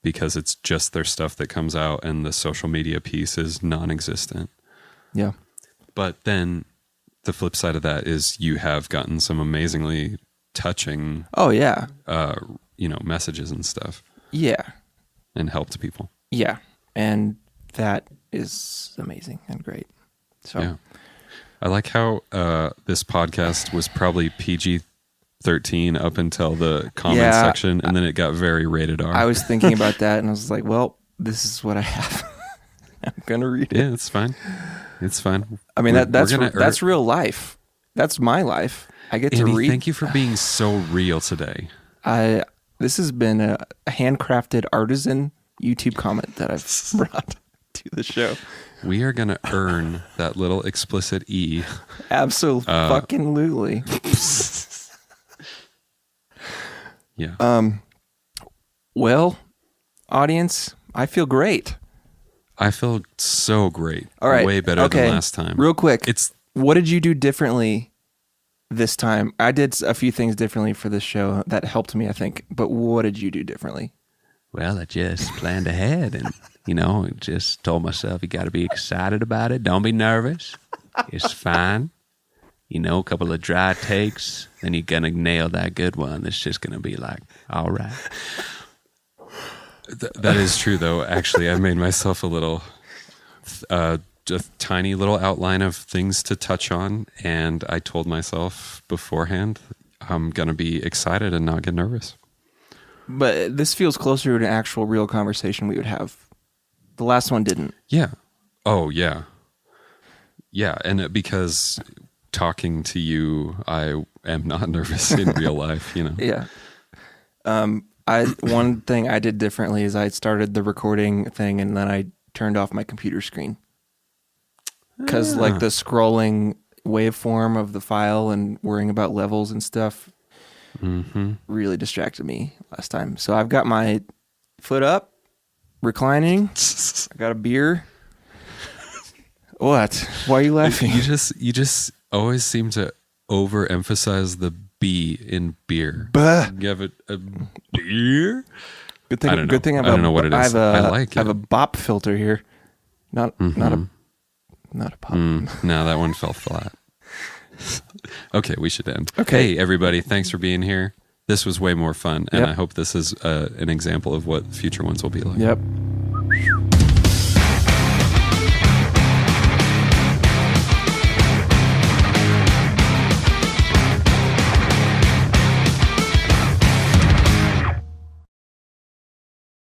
Speaker 1: because it's just their stuff that comes out, and the social media piece is non-existent.
Speaker 2: Yeah.
Speaker 1: But then the flip side of that is you have gotten some amazingly touching,
Speaker 2: Oh yeah.
Speaker 1: messages and stuff,
Speaker 2: Yeah.
Speaker 1: and helped people.
Speaker 2: Yeah. And that is amazing and great. So
Speaker 1: Yeah. I like how this podcast was probably PG-13 up until the comment
Speaker 2: Yeah.
Speaker 1: section, and then it got very rated R.
Speaker 2: I was thinking about that and I was like, well, this is what I have. I'm going to read it.
Speaker 1: Yeah, it's fine. It's fine.
Speaker 2: I mean, that's
Speaker 1: gonna
Speaker 2: that's real life. That's my life. I get
Speaker 1: Andy,
Speaker 2: to read.
Speaker 1: thank you for being so real today.
Speaker 2: This has been a handcrafted artisan YouTube comment that I've brought to the show.
Speaker 1: We are going to earn that little explicit E.
Speaker 2: Absolutely.
Speaker 1: Yeah.
Speaker 2: Well, audience, I feel great.
Speaker 1: I feel so great.
Speaker 2: All right.
Speaker 1: Way better
Speaker 2: Okay.
Speaker 1: than last time.
Speaker 2: Real quick,
Speaker 1: It's
Speaker 2: what did you do differently this time? I did a few things differently for this show that helped me, I think. But what did you do differently?
Speaker 3: Well, I just planned ahead and, just told myself you got to be excited about it. Don't be nervous. It's fine. A couple of dry takes, then you're going to nail that good one. It's just going to be like, all right.
Speaker 1: that is true, though. Actually, I made myself a little, just tiny little outline of things to touch on, and I told myself beforehand I'm gonna be excited and not get nervous.
Speaker 2: But this feels closer to an actual real conversation we would have. The last one didn't.
Speaker 1: Yeah. Oh, yeah. Yeah, and because talking to you, I am not nervous in real life.
Speaker 2: Yeah. One thing I did differently is I started the recording thing and then I turned off my computer screen. Because like the scrolling waveform of the file and worrying about levels and stuff really distracted me last time. So I've got my foot up, reclining. I got a beer. What? Why are you laughing?
Speaker 1: You just always seem to overemphasize the B in beer.
Speaker 2: Bah.
Speaker 1: You have a beer?
Speaker 2: Good thing.
Speaker 1: I don't know.
Speaker 2: Good thing.
Speaker 1: I don't know what it is. I like
Speaker 2: I have
Speaker 1: it.
Speaker 2: a bop filter here. Not a pop.
Speaker 1: No, that one fell flat. Okay, we should end.
Speaker 2: Okay.
Speaker 1: Hey, everybody, thanks for being here. This was way more fun, and
Speaker 2: Yep.
Speaker 1: I hope this is an example of what future ones will be like.
Speaker 2: Yep.